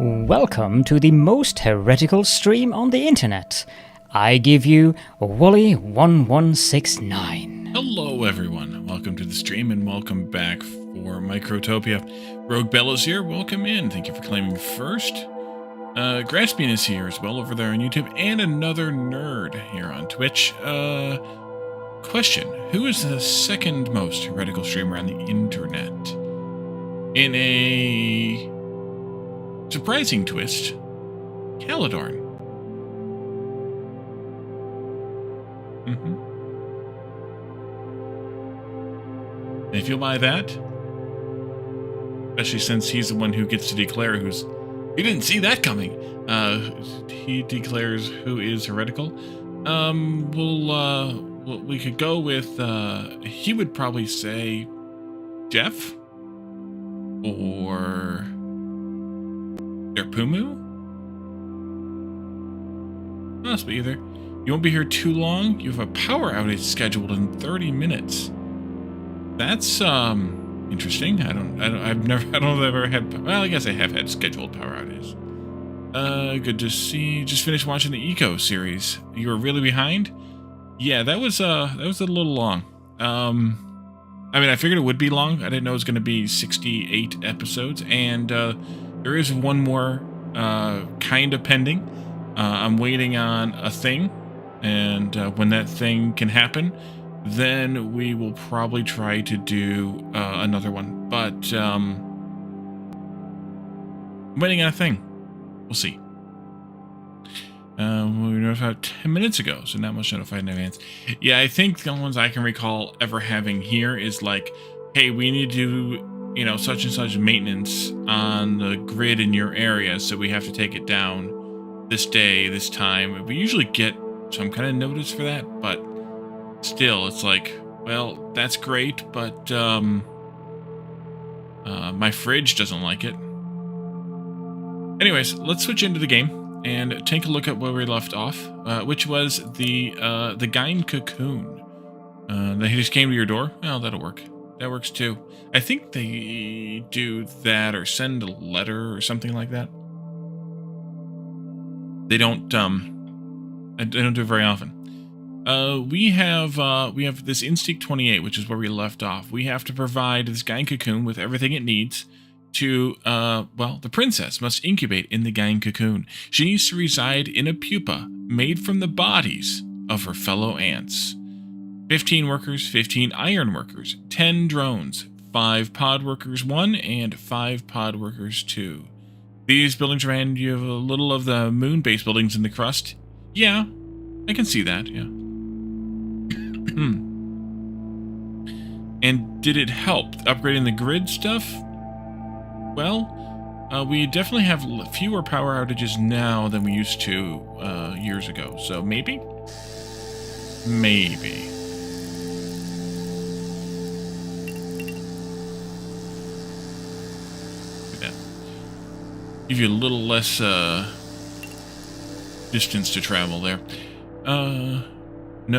Welcome to the most heretical stream on the internet. I give you Wooly1169. Hello everyone, welcome to the stream and welcome back for Microtopia. Rogue Bella's here, welcome in, thank you for claiming first. Graspine is here as well over there on YouTube, and another nerd here on Twitch. Question, who is the second most heretical streamer on the internet? In a surprising twist, Caladorn. And if you'll buy that, especially since he's the one who gets to declare he didn't see that coming. He declares who is heretical. We could go with, he would probably say Jeff or Pumu? Must be either. You won't be here too long. You have a power outage scheduled in 30 minutes. That's interesting. I don't know if I've ever had. Well, I guess I have had scheduled power outages. Good to see. Just finished watching the Eco series. You were really behind. Yeah, that was a little long. I mean, I figured it would be long. I didn't know it was going to be 68 episodes, and there is one more kind of pending. I'm waiting on a thing, and when that thing can happen, then we will probably try to do another one. But I'm waiting on a thing. We'll see. We were notified 10 minutes ago, so not much notified in advance. Yeah, I think the only ones I can recall ever having here is like, hey, we need to do, such and such maintenance on the grid in your area, so we have to take it down this day, this time. We usually get some kind of notice for that, but still, it's like, well, that's great, but my fridge doesn't like it. Anyways, let's switch into the game and take a look at where we left off, which was the Gyne cocoon. They just came to your door. Oh, that'll work. That works too. I think they do that or send a letter or something like that. They don't do it very often. We have this Instinct 28, which is where we left off. We have to provide this Gyne cocoon with everything it needs to, the princess must incubate in the Gyne cocoon. She needs to reside in a pupa made from the bodies of her fellow ants. 15 workers, 15 iron workers, 10 drones, 5 pod workers 1, and 5 pod workers 2. These buildings remind you of a little of the moon-based buildings in the crust. Yeah, I can see that, yeah. And did it help upgrading the grid stuff? Well, we definitely have fewer power outages now than we used to years ago, so maybe? Maybe. Give you a little less distance to travel there. No,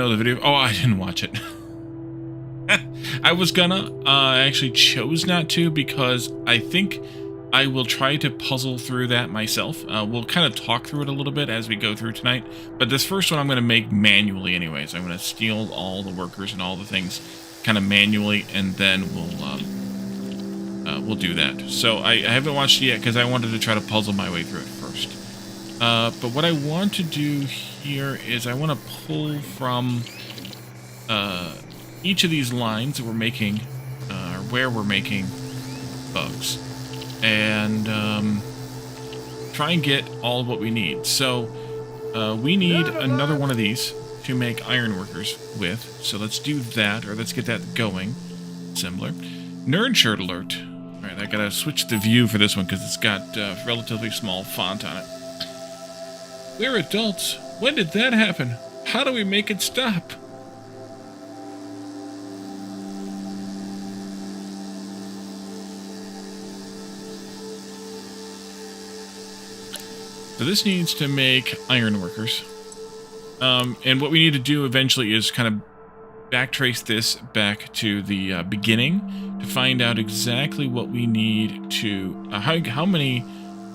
the video. Oh, I didn't watch it. I was gonna. I actually chose not to because I think I will try to puzzle through that myself. We'll kind of talk through it a little bit as we go through tonight. But this first one I'm going to make manually anyways. I'm going to steal all the workers and all the things kind of manually, and then we'll do that. So I haven't watched it yet because I wanted to try to puzzle my way through it first. But what I want to do here is I want to pull from each of these lines that we're making, or where we're making bugs, and try and get all of what we need. So we need another one of these to make iron workers with. So let's do that, or let's get that going. Similar. Nerd shirt alert. Alright, I gotta switch the view for this one because it's got relatively small font on it. We're adults. When did that happen? How do we make it stop? So this needs to make iron workers. And what we need to do eventually is kind of backtrace this back to the beginning to find out exactly what we need to, how many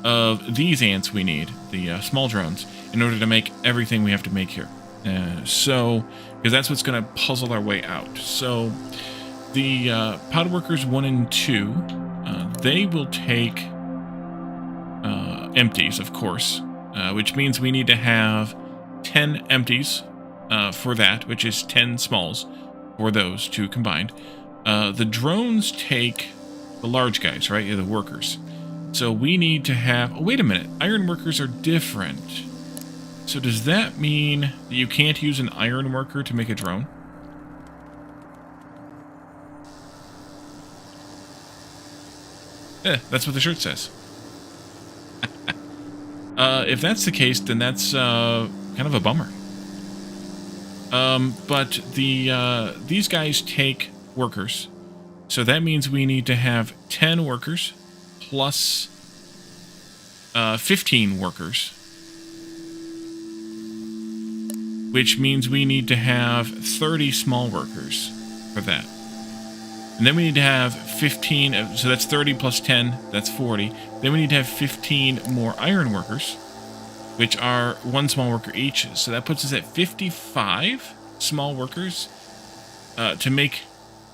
of these ants we need, the small drones, in order to make everything we have to make here. Because that's what's going to puzzle our way out. So the powder workers 1 and 2, they will take empties, of course, which means we need to have 10 empties for that, which is 10 smalls for those two combined. The drones take the large guys, right? The workers. So we need to have... Oh, wait a minute. Iron workers are different. So does that mean that you can't use an iron worker to make a drone? That's what the shirt says. If that's the case, then that's kind of a bummer. But these guys take workers. So that means we need to have 10 workers plus 15 workers. Which means we need to have 30 small workers for that. And then we need to have 15, so that's 30 plus 10, that's 40. Then we need to have 15 more iron workers, which are 1 small worker each. So that puts us at 55 small workers to make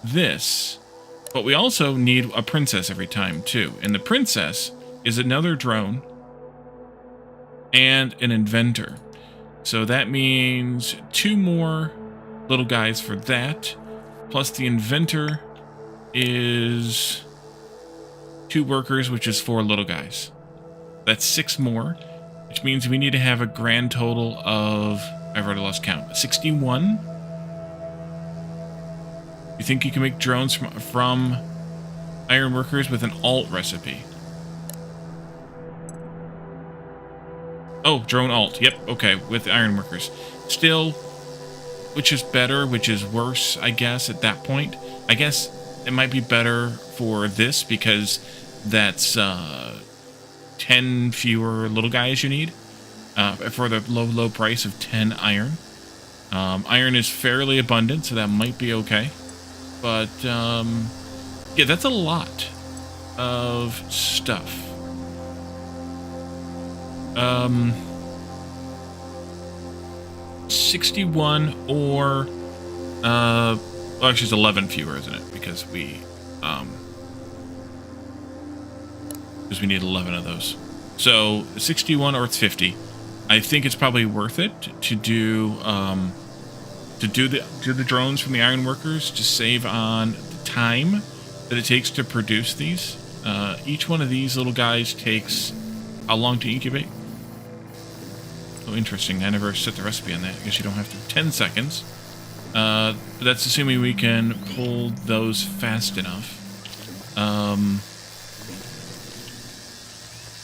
this. But we also need a princess every time, too. And the princess is another drone and an inventor. So that means 2 more little guys for that. Plus the inventor is 2 workers, which is 4 little guys. That's 6 more, which means we need to have a grand total of, I've already lost count, 61. You think you can make drones from iron workers with an alt recipe? Oh, drone alt. Yep, okay, with iron workers. Still, which is better, which is worse, I guess, at that point. I guess it might be better for this because that's 10 fewer little guys you need for the low price of 10 iron. Iron is fairly abundant, so that might be okay. But, yeah, that's a lot of stuff. 61 or well, actually it's 11 fewer, isn't it? Because we need 11 of those. So 61 or it's 50. I think it's probably worth it to do the drones from the iron workers to save on the time that it takes to produce these. Each one of these little guys takes how long to incubate? Oh, interesting. I never set the recipe on that. I guess you don't have to. 10 seconds. But that's assuming we can pull those fast enough.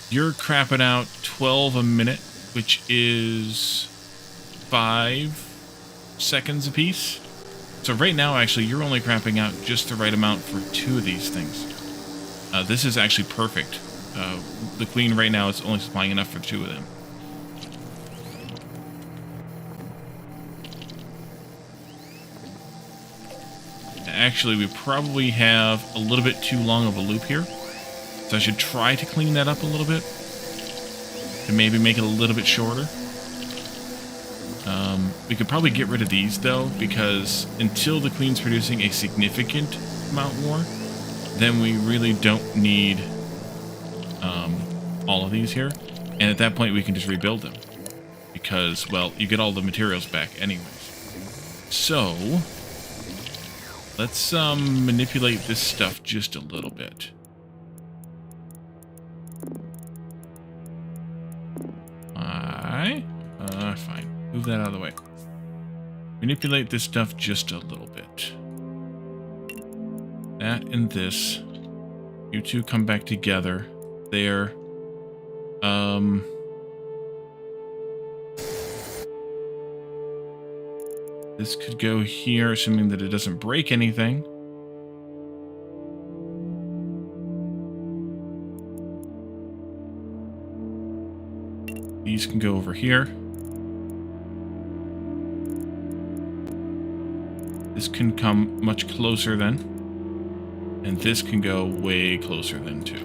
You're crapping out 12 a minute, which is 5 seconds apiece. So right now, actually, you're only crapping out just the right amount for 2 of these things. This is actually perfect. The queen right now is only supplying enough for 2 of them. Actually, we probably have a little bit too long of a loop here. So I should try to clean that up a little bit. And maybe make it a little bit shorter. We could probably get rid of these, though, because until the queen's producing a significant amount more, then we really don't need all of these here. And at that point, we can just rebuild them. Because, well, you get all the materials back anyways. So, let's manipulate this stuff just a little bit. Fine. Move that out of the way. Manipulate this stuff just a little bit. That and this. You two come back together. There. This could go here, assuming that it doesn't break anything. These can go over here. This can come much closer then. And this can go way closer then too.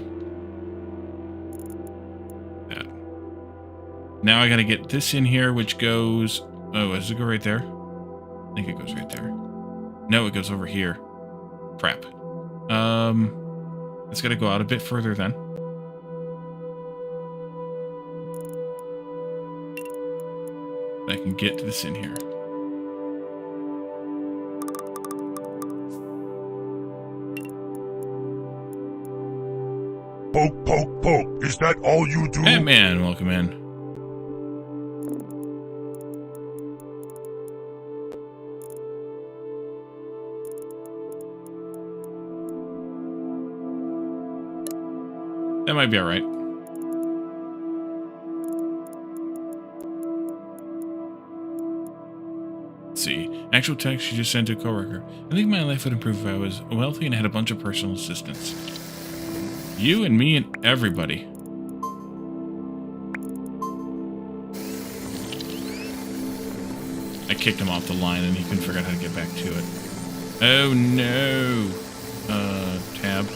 Now I gotta get this in here, which goes... Oh, does it go right there? I think it goes right there. No, it goes over here. Crap. It's gotta go out a bit further then. I can get this in here. Poke, poke, poke. Is that all you do? Hey, man, welcome in. That might be alright. Let's see. Actual text you just sent to a coworker. I think my life would improve if I was wealthy and had a bunch of personal assistants. You and me and everybody. I kicked him off the line and he couldn't figure out how to get back to it. Oh no. Tab.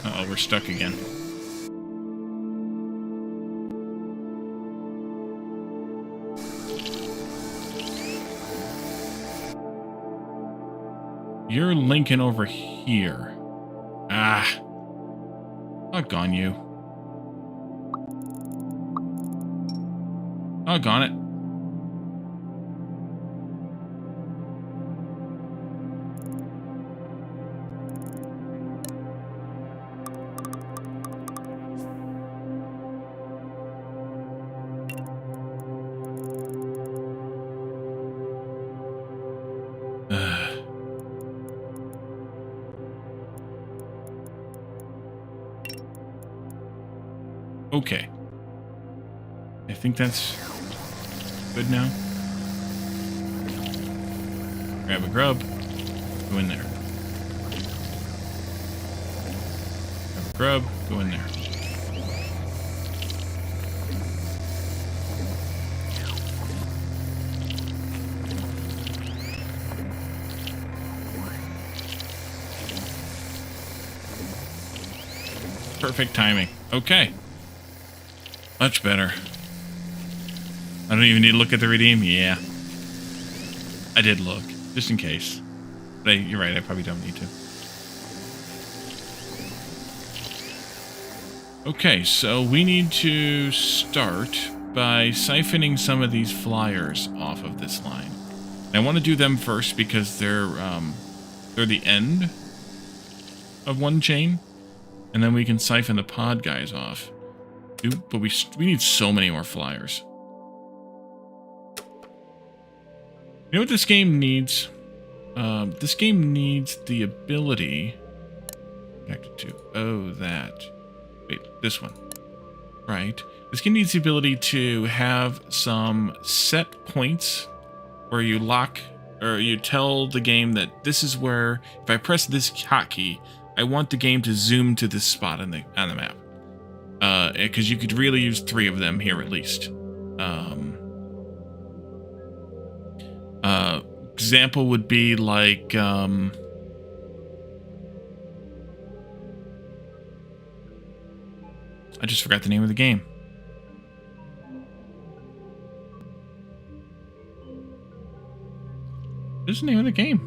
Uh-oh, we're stuck again. You're linking over here. Ah. Doggone you. Doggone it. Okay. I think that's good now. Grab a grub. Go in there. Grab a grub. Go in there. Perfect timing. Okay. Much better. I don't even need to look at the redeem? Yeah. I did look, just in case. But you're right, I probably don't need to. Okay, so we need to start by siphoning some of these flyers off of this line. I want to do them first because they're the end of one chain, and then we can siphon the pod guys off. But we need so many more flyers. You know what this game needs? This game needs the ability... Connected to... Oh, that. Wait, this one. Right. This game needs the ability to have some set points where you lock... Or you tell the game that this is where... If I press this hotkey, I want the game to zoom to this spot on the map. Because you could really use 3 of them here at least. Example would be like, I just forgot the name of the game. What is the name of the game?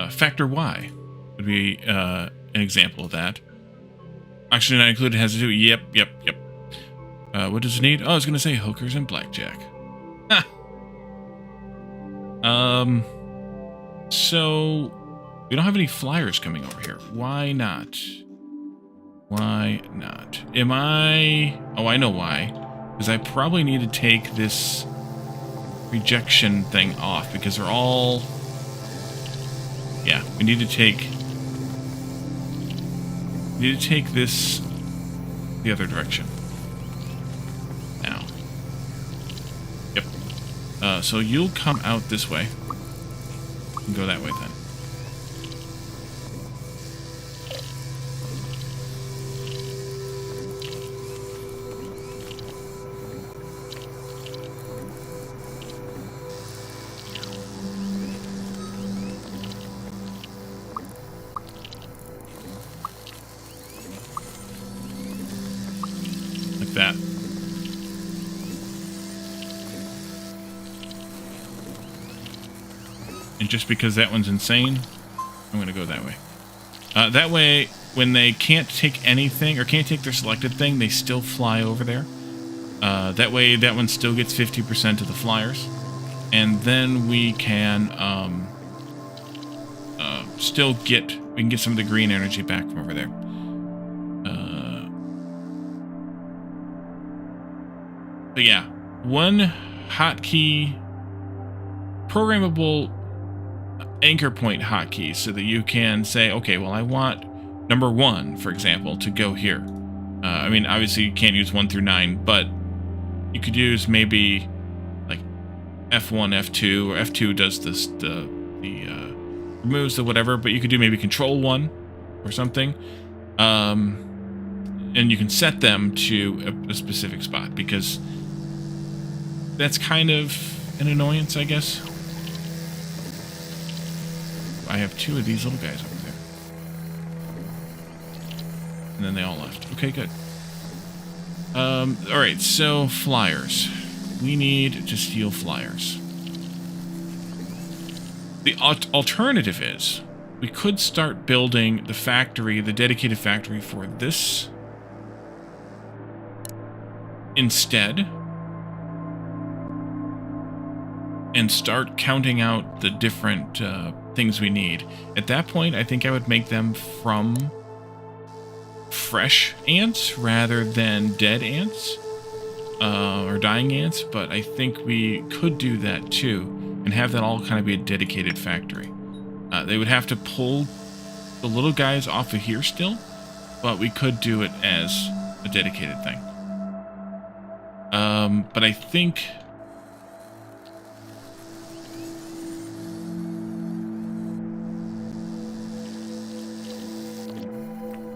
Factor Y would be, an example of that. Actually, not included has to do. Yep. What does it need? Oh, I was going to say hookers and blackjack. Ha! So we don't have any flyers coming over here. Why not? Why not? Am I... Oh, I know why. Because I probably need to take this rejection thing off because they're all... Yeah, we need to take... Need to take this the other direction. Now. Yep. So you'll come out this way. And go that way then. And just because that one's insane, I'm going to go that way. That way, when they can't take anything, or can't take their selected thing, they still fly over there. That way, that one still gets 50% of the flyers. And then we can we can get some of the green energy back from over there. But yeah, one hotkey, programmable anchor point hotkey, so that you can say, okay, well, I want number 1, for example, to go here. I mean, obviously you can't use 1 through 9, but you could use maybe like F1, F2, or F2 does this, the removes the whatever, but you could do maybe Control 1 or something. And you can set them to a specific spot, because that's kind of an annoyance, I guess. I have 2 of these little guys over there. And then they all left. Okay, good. Alright, so flyers. We need to steal flyers. The alternative is, we could start building the factory, the dedicated factory for this instead. And start counting out the different things we need. At that point, I think I would make them from fresh ants rather than dead ants or dying ants, but I think we could do that too and have that all kind of be a dedicated factory. They would have to pull the little guys off of here still, but we could do it as a dedicated thing. But I think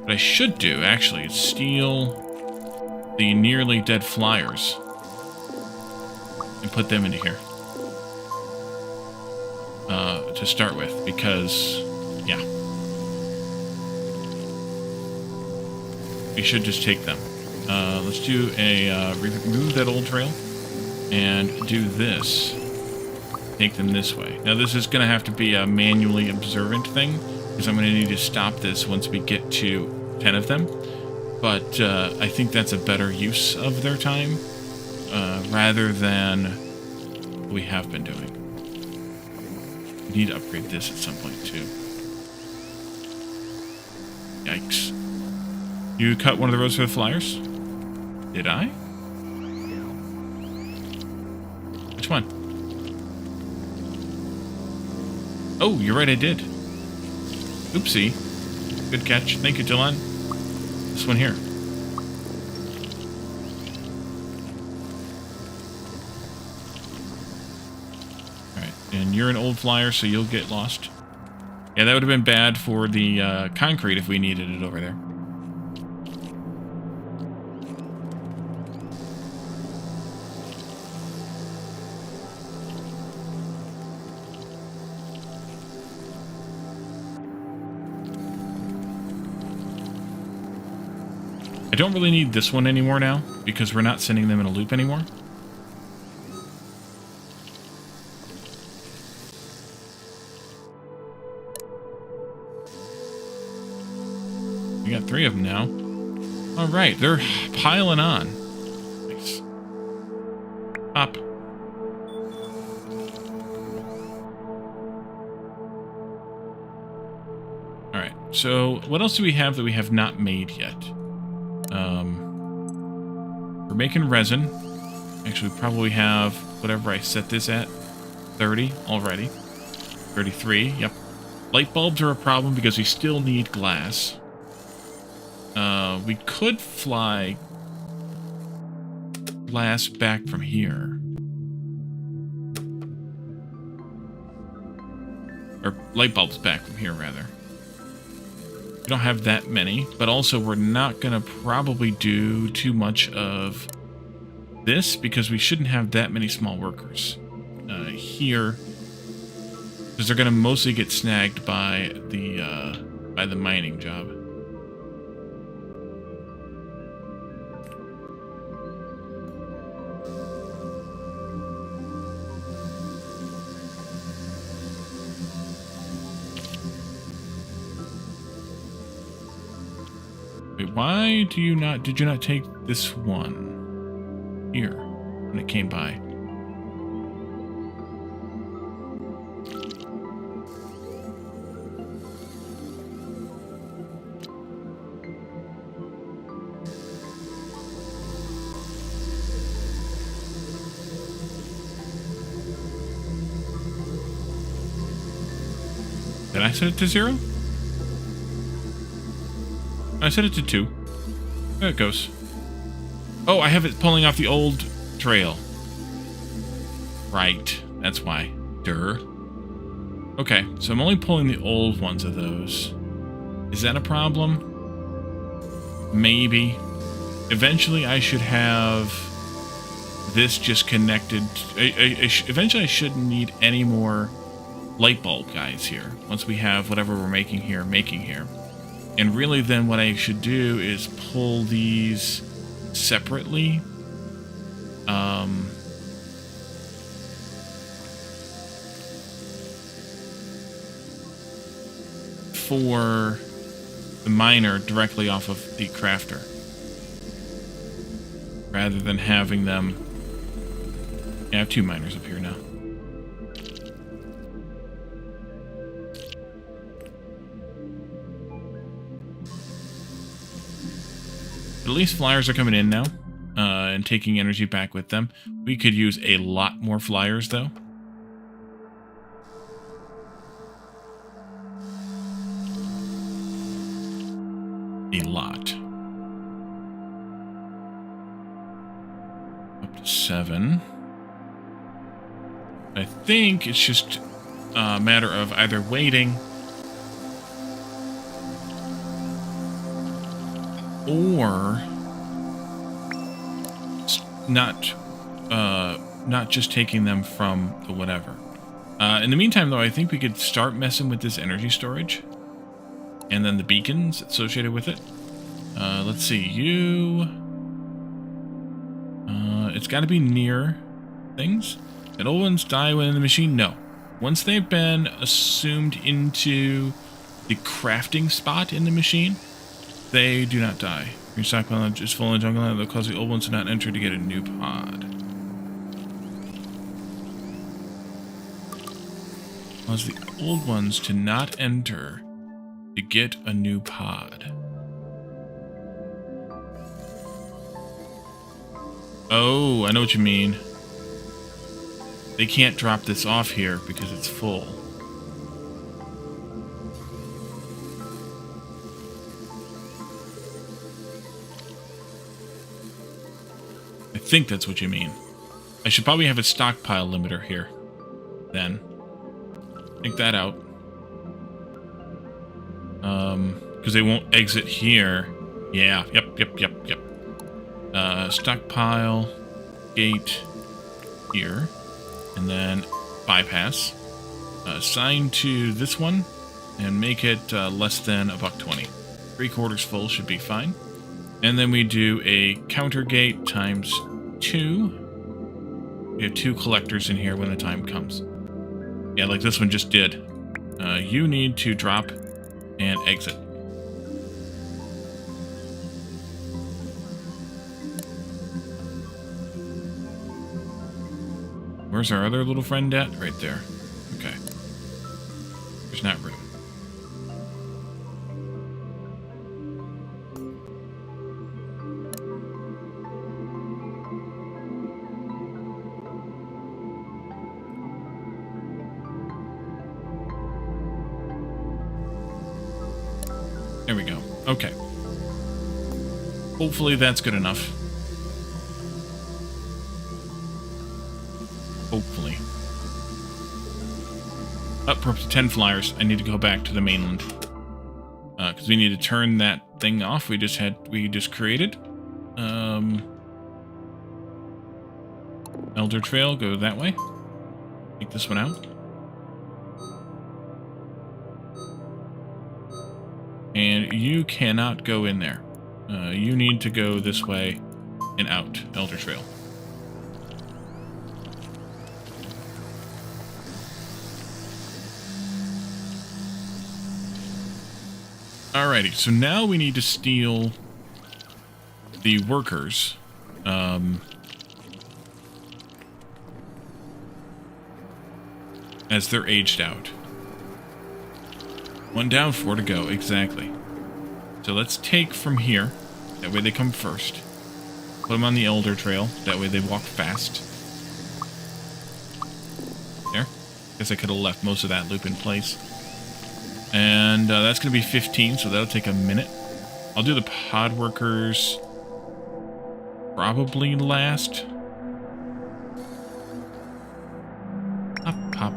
what I should do, actually, is steal the nearly dead flyers and put them into here to start with, because, yeah, we should just take them. Let's do a remove that old trail and do this. Take them this way. Now, this is going to have to be a manually observant thing, because I'm going to need to stop this once we get to 10 of them. But I think that's a better use of their time rather than what we have been doing. We need to upgrade this at some point too. Yikes. You cut one of the roads for the flyers? Did I? Which one? Oh, you're right, I did. Oopsie. Good catch. Thank you, Dylan. This one here. Alright, and you're an old flyer, so you'll get lost. Yeah, that would have been bad for the concrete if we needed it over there. I don't really need this one anymore now, because we're not sending them in a loop anymore. We got 3 of them now. Alright, they're piling on. Nice. Up. Alright, so what else do we have that we have not made yet? We're making resin. Actually, we probably have whatever I set this at. 30 already. 33, yep. Light bulbs are a problem because we still need glass. We could fly glass back from here. Or light bulbs back from here, rather. We don't have that many, but also we're not going to probably do too much of this because we shouldn't have that many small workers here, because they're going to mostly get snagged by the mining job. Wait, why do you not... Did you not take this one? Here, when it came by. Did I set it to 0? I set it to 2. There it goes. Oh, I have it pulling off the old trail. Right. That's why. Durr. Okay, so I'm only pulling the old ones of those. Is that a problem? Maybe. Eventually I should have this just connected. Eventually I shouldn't need any more light bulb guys here. Once we have whatever we're making here. And really then what I should do is pull these separately. For the miner directly off of the crafter. Rather than having them... Yeah, I have 2 miners up here now. At least flyers are coming in now, and taking energy back with them. We could use a lot more flyers, though. A lot. Up to 7. I think it's just a matter of either waiting or not just taking them from the whatever. In the meantime, though, I think we could start messing with this energy storage. And then the beacons associated with it. Let's see, you... it's got to be near things. Did old ones die when in the machine? No. Once they've been assumed into the crafting spot in the machine, they do not die. Your stockpile is full of jungle land that will cause the old ones to not enter to get a new pod. Cause the old ones to not enter to get a new pod. Oh, I know what you mean. They can't drop this off here because it's full. I think that's what you mean. I should probably have a stockpile limiter here. Then. Take that out. Because they won't exit here. Yeah, yep. Stockpile, gate, here. And then bypass. Assign to this one. And make it less than $1.20. 3/4 full should be fine. And then we do a counter gate times 2. We have 2 collectors in here when the time comes. Yeah, like this one just did. You need to drop and exit. Where's our other little friend at? Right there. Okay. There's not room. There we go. Okay. Hopefully that's good enough. Hopefully. Up, we're up to 10 flyers. I need to go back to the mainland. Because we need to turn that thing off we just created. Elder Trail, go that way. Take this one out. And you cannot go in there. You need to go this way and out, Elder Trail. Alrighty, so now we need to steal the workers. As they're aged out. 1 down, 4 to go. Exactly. So let's take from here. That way they come first. Put them on the elder trail. That way they walk fast. There. Guess I could have left most of that loop in place. And that's going to be 15, so that'll take a minute. I'll do the pod workers probably last. Hop, hop.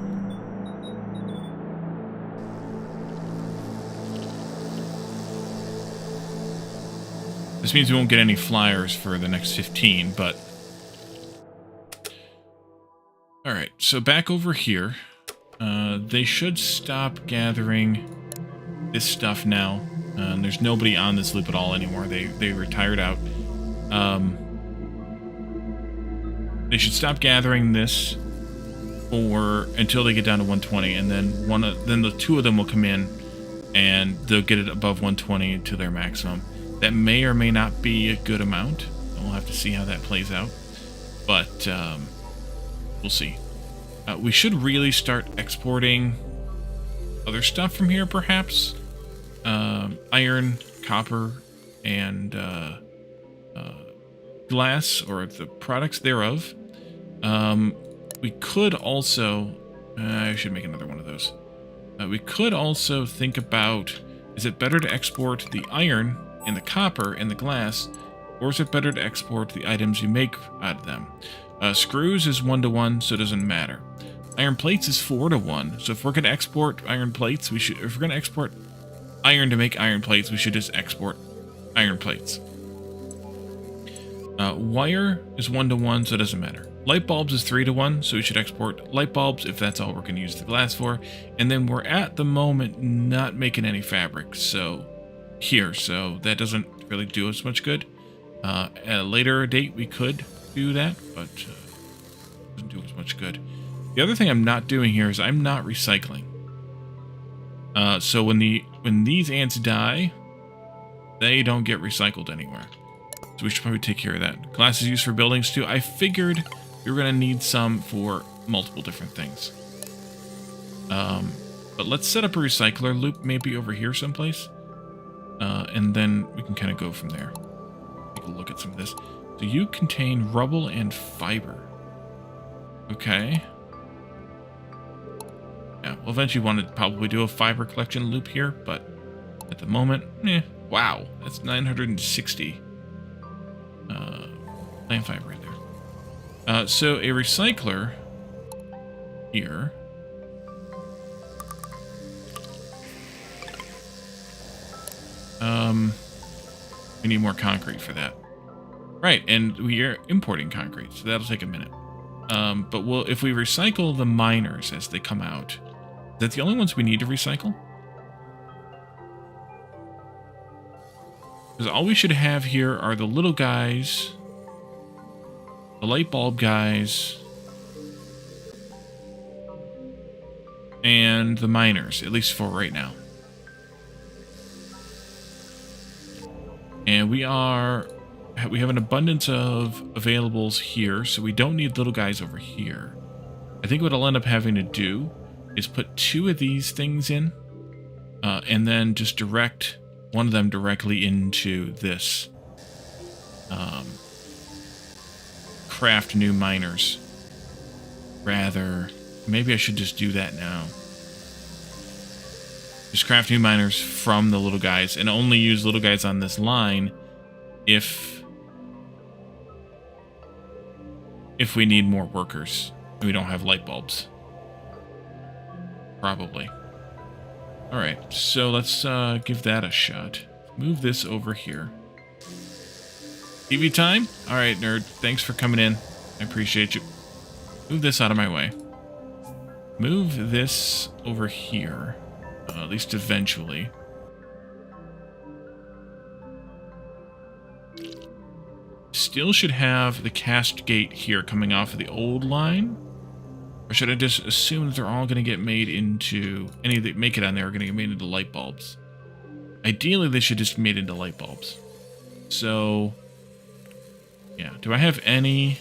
This means we won't get any flyers for the next 15, but... Alright, so back over here. They should stop gathering this stuff now. And there's nobody on this loop at all anymore. They retired out. They should stop gathering this until they get down to 120, and then the 2 of them will come in, and they'll get it above 120 to their maximum. That may or may not be a good amount. We'll have to see how that plays out. But we'll see. We should really start exporting other stuff from here, perhaps. Iron, copper, and glass, or the products thereof. We could also... I should make another one of those. We could also think about, is it better to export the iron and the copper and the glass, or is it better to export the items you make out of them? Screws is 1-to-1, so it doesn't matter. Iron plates is 4-to-1, so if we're going to export iron plates, if we're going to export iron to make iron plates, we should just export iron plates. Wire is 1-to-1, so it doesn't matter. Light bulbs is 3-to-1, so we should export light bulbs if that's all we're going to use the glass for. And then we're at the moment not making any fabric, so that doesn't really do us much good. At a later date we could do that, but it doesn't do us much good. The other thing I'm not doing here is I'm not recycling. So when these ants die, they don't get recycled anywhere. So we should probably take care of that. Glass is used for buildings too. I figured we were going to need some for multiple different things. But let's set up a recycler loop maybe over here someplace. And then we can kind of go from there. Take a look at some of this. So you contain rubble and fiber. Okay. Yeah, we'll eventually want to probably do a fiber collection loop here, but at the moment, wow, that's 960 plant fiber right there. So a recycler here. We need more concrete for that. Right, and we are importing concrete, so that'll take a minute. But if we recycle the miners as they come out, is that the only ones we need to recycle? Because all we should have here are the little guys, the light bulb guys, and the miners, at least for right now. And we have an abundance of availables here, so we don't need little guys over here. I think what I'll end up having to do is put 2 of these things in, and then just direct one of them directly into this. Craft new miners. Rather, maybe I should just do that now. Just craft new miners from the little guys, and only use little guys on this line if we need more workers and we don't have light bulbs. Probably. Alright, so let's give that a shot. Move this over here. TV time? Alright, nerd. Thanks for coming in. I appreciate you. Move this out of my way. Move this over here. At least eventually. Still should have the cast gate here coming off of the old line. Or should I just assume that they're all going to get made into... any that make it on there are going to get made into light bulbs. Ideally, they should just be made into light bulbs. So, Yeah. Do I have any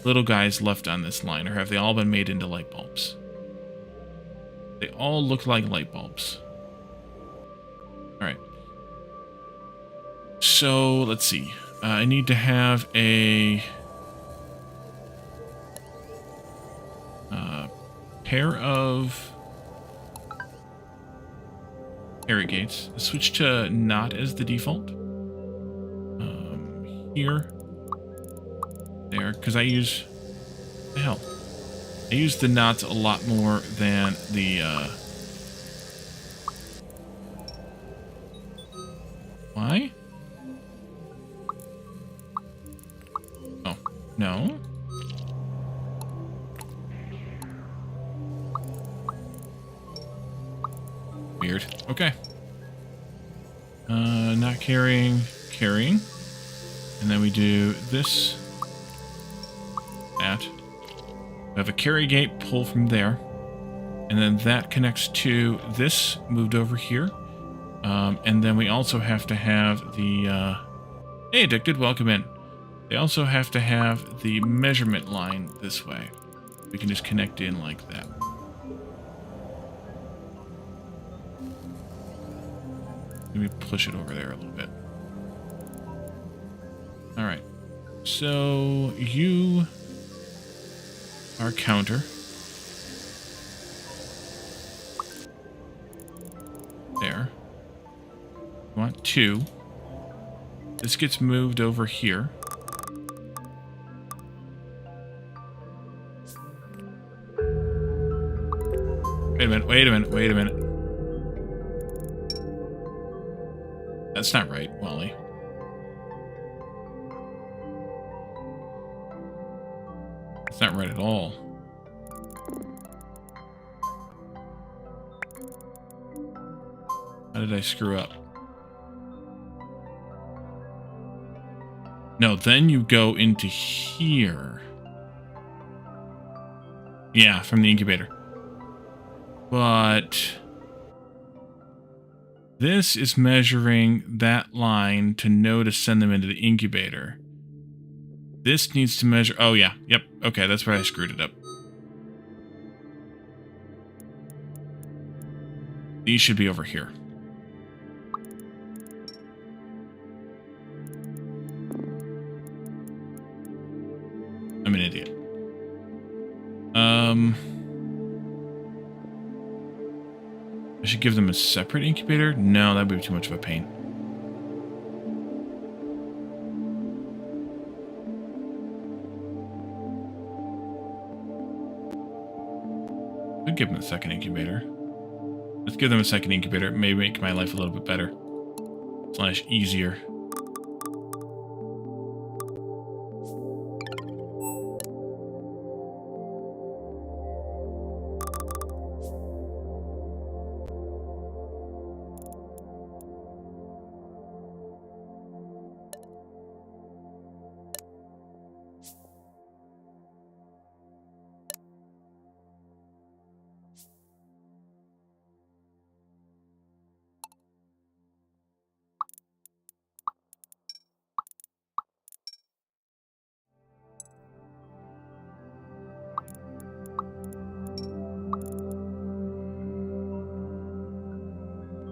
little guys left on this line, or have they all been made into light bulbs? They all look like light bulbs. Alright. So, let's see. I need to have a pair of irrigates. Switch to not as the default. Here. There, because I use... the hell? I use the knots a lot more than the, Why? Oh, no. Weird. Okay. Not carrying, carrying. And then we do this. That. We have a carry gate, pull from there. And then that connects to this, moved over here. And then we also have to have the, hey, Addicted, welcome in. They also have to have the measurement line this way. We can just connect in like that. Let me push it over there a little bit. Alright. So, you are counter. There. I want 2. This gets moved over here. Wait a minute, wait a minute, wait a minute. That's not right, Wally. That's not right at all. How did I screw up? No, then you go into here. Yeah, from the incubator. But this is measuring that line to know to send them into the incubator. This needs to measure... Oh, yeah. Yep. Okay, that's where I screwed it up. These should be over here. I'm an idiot. I should give them a separate incubator? No, that'd be too much of a pain. I'd give them a second incubator. Let's give them a second incubator. It may make my life a little bit better. / easier.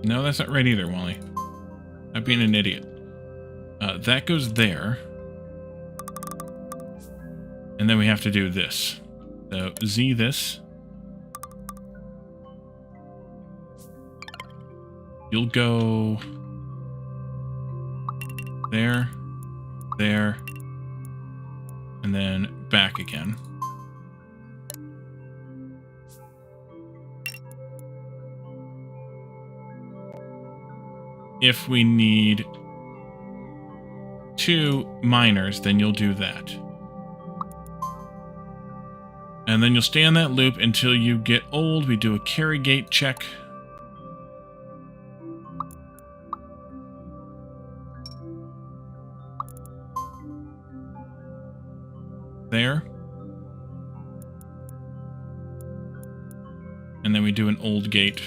No, that's not right either, Wally. I'm being an idiot. That goes there. And then we have to do this. So, Z this. You'll go... there, there, and then back again. If we need 2 minors, then you'll do that. And then you'll stay on that loop until you get old. We do a carry gate check. There. And then we do an old gate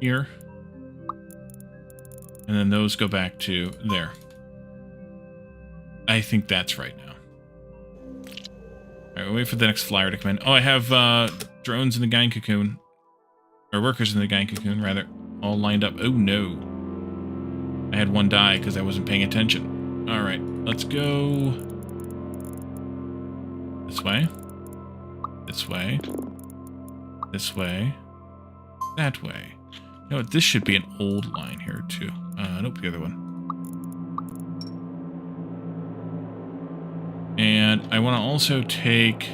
here. And then those go back to there. I think that's right now. Alright, we'll wait for the next flyer to come in. Oh, I have drones in the Gyne cocoon. Or workers in the Gyne cocoon, rather. All lined up. Oh, no. I had one die because I wasn't paying attention. Alright, let's go... this way. This way. This way. That way. You know what? This should be an old line here, too. Nope, the other one. And I want to also take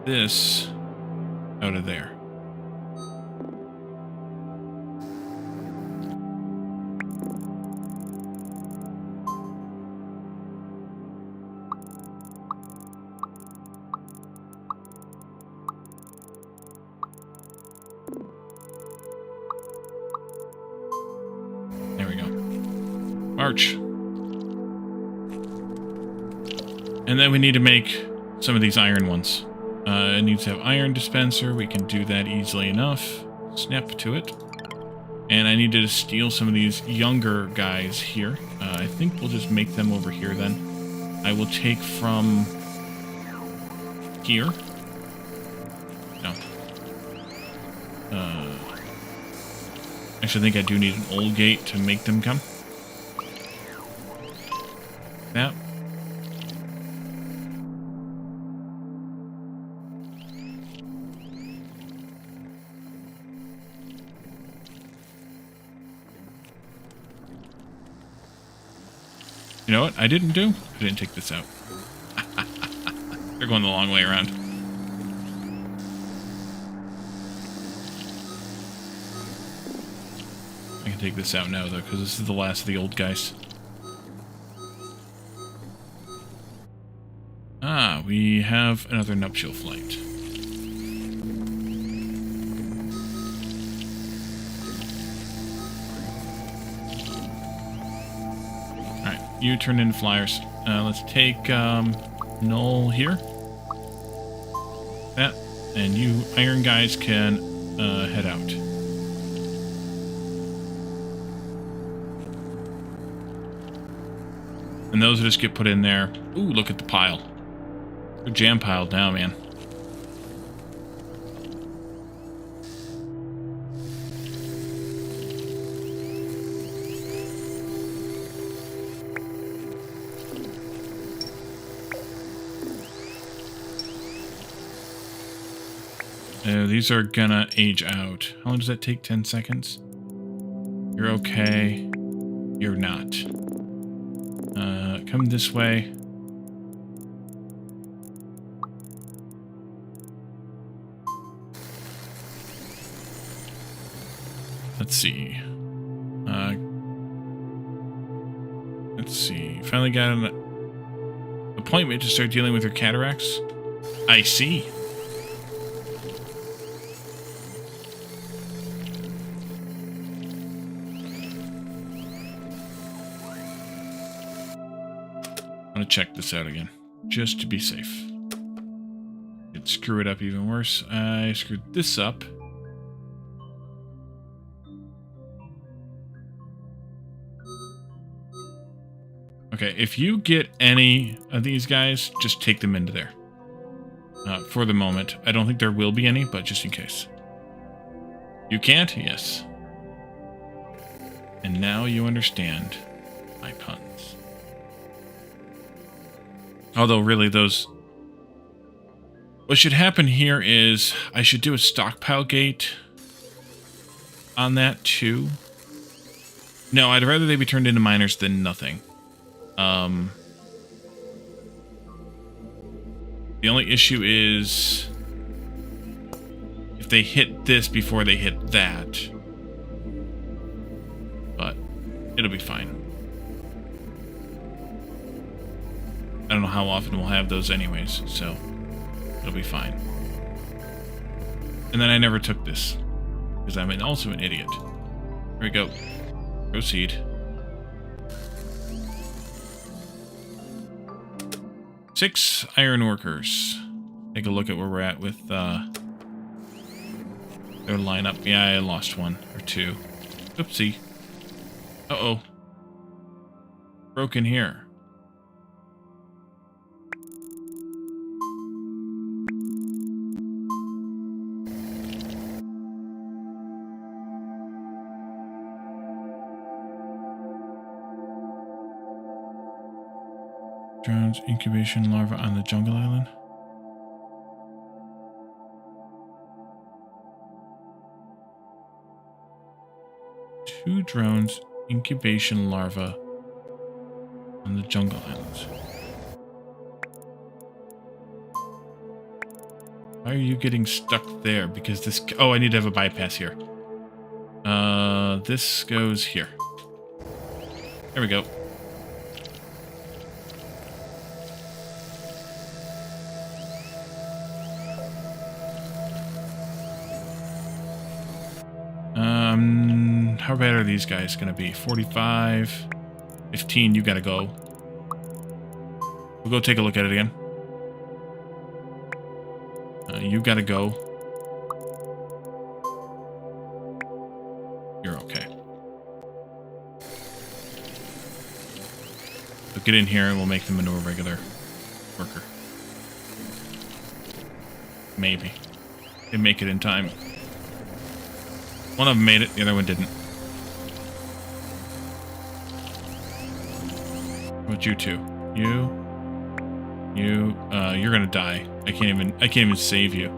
this out of there. There we go. March. And then we need to make some of these iron ones. It needs to have iron dispenser. We can do that easily enough. Snap to it. And I need to steal some of these younger guys here. I think we'll just make them over here then. I will take from here. No. Actually, I think I do need an old gate to make them come. That. You know what I didn't do? I didn't take this out. They're going the long way around. I can take this out now, though, because this is the last of the old guys. Ah, we have another nuptial flight. You turn in flyers. Let's take Null here. That. And you iron guys can head out. And those will just get put in there. Ooh, look at the pile. They're jam piled now, man. These are gonna age out. How long does that take? 10 seconds? You're okay. You're not. Come this way. Let's see. Let's see. Finally got an appointment to start dealing with her cataracts. I see. I'm gonna check this out again, just to be safe. Could screw it up even worse. I screwed this up. Okay, if you get any of these guys, just take them into there. For the moment. I don't think there will be any, but just in case. You can't? Yes. And now you understand my puns. Although, really, those... What should happen here is I should do a stockpile gate on that, too. No, I'd rather they be turned into miners than nothing. The only issue is if they hit this before they hit that. But it'll be fine. I don't know how often we'll have those anyways, so it'll be fine. And then I never took this, because I'm also an idiot. Here we go. Proceed. Six iron workers. Take a look at where we're at with their lineup. Yeah, I lost one or two. Oopsie. Uh-oh. Broken here. Drones incubation larva on the jungle island. Two drones incubation larva on the jungle islands. Why are you getting stuck there? Because this... Oh, I need to have a bypass here. This goes here. There we go. How bad are these guys going to be? 45, 15, you got to go. We'll go take a look at it again. You got to go. You're okay. So get in here and we'll make them into a regular worker. Maybe. They make it in time. One of them made it, the other one didn't. What about you two? You're gonna die. I can't even save you.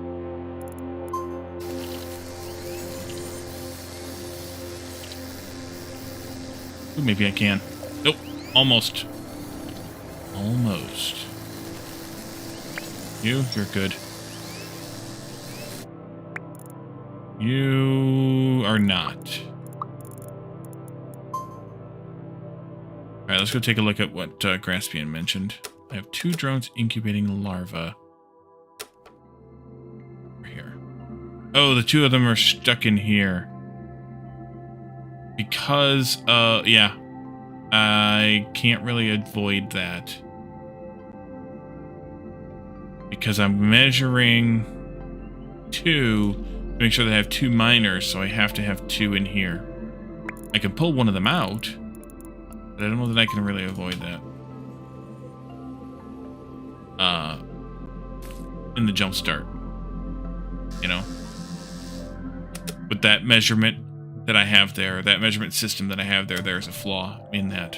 Ooh, maybe I can. Nope. Almost. Almost. You're good. You are not. Alright, let's go take a look at what Graspian mentioned. I have 2 drones incubating larvae. Here. Oh, the 2 of them are stuck in here. Because, yeah. I can't really avoid that. Because I'm measuring 2 to make sure that I have 2 miners, so I have to have 2 in here. I can pull one of them out, but I don't know that I can really avoid that. In the jump start. You know? With that measurement that I have there, that measurement system that I have there, there's a flaw in that.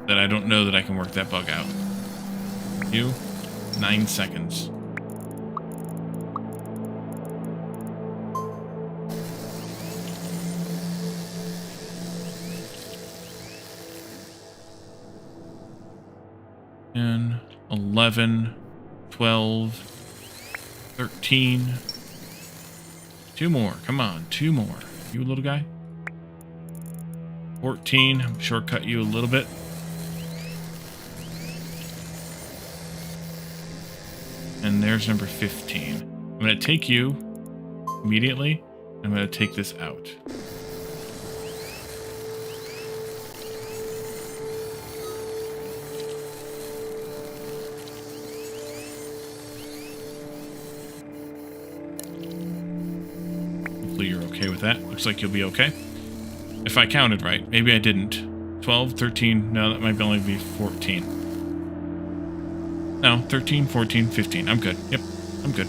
That I don't know that I can work that bug out. 9 seconds. And 11, 12, 13. 2 more. Come on, 2 more. You little guy. 14. Shortcut you a little bit. And there's number 15. I'm going to take you immediately. I'm going to take this out. Hopefully you're okay with that. Looks like you'll be okay. If I counted right. Maybe I didn't. 12, 13. No, that might only be 14. No, 13, 14, 15. I'm good. Yep, I'm good.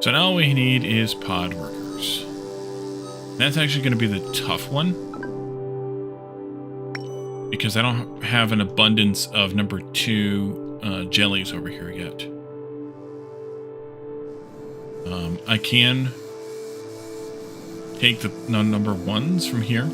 So now all we need is pod workers. That's actually going to be the tough one. Because I don't have an abundance of number 2 jellies over here yet. I can take the number 1s from here.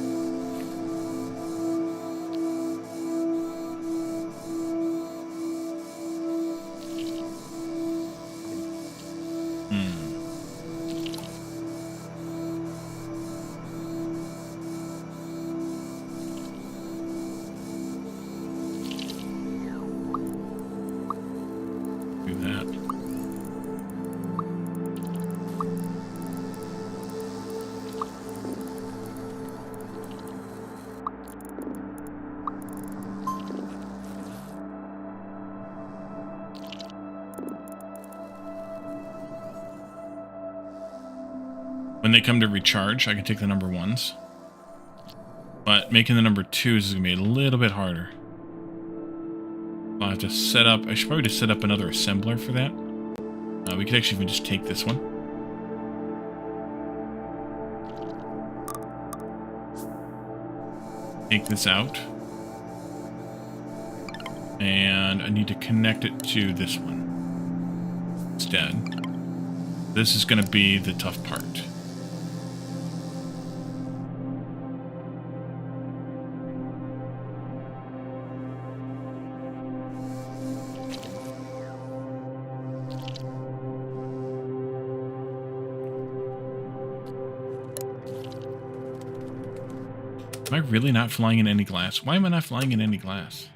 Do that. When they come to recharge, I can take the number 1s. But making the number 2s is going to be a little bit harder. I'll have to set up... I should probably just set up another assembler for that. We could actually even just take this one. Take this out. And I need to connect it to this one instead. This is going to be the tough part. Am I really not flying in any glass? Why am I not flying in any glass?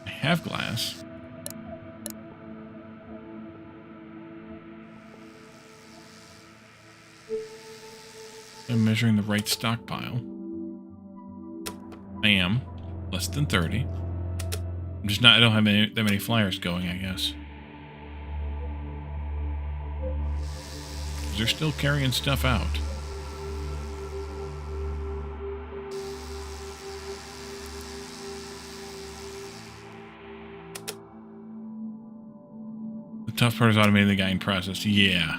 I have glass. I'm measuring the right stockpile. I am. Less than 30. I'm just not... I don't have that many flyers going, I guess. They're still carrying stuff out. Tough part is automating the Gyne process. Yeah.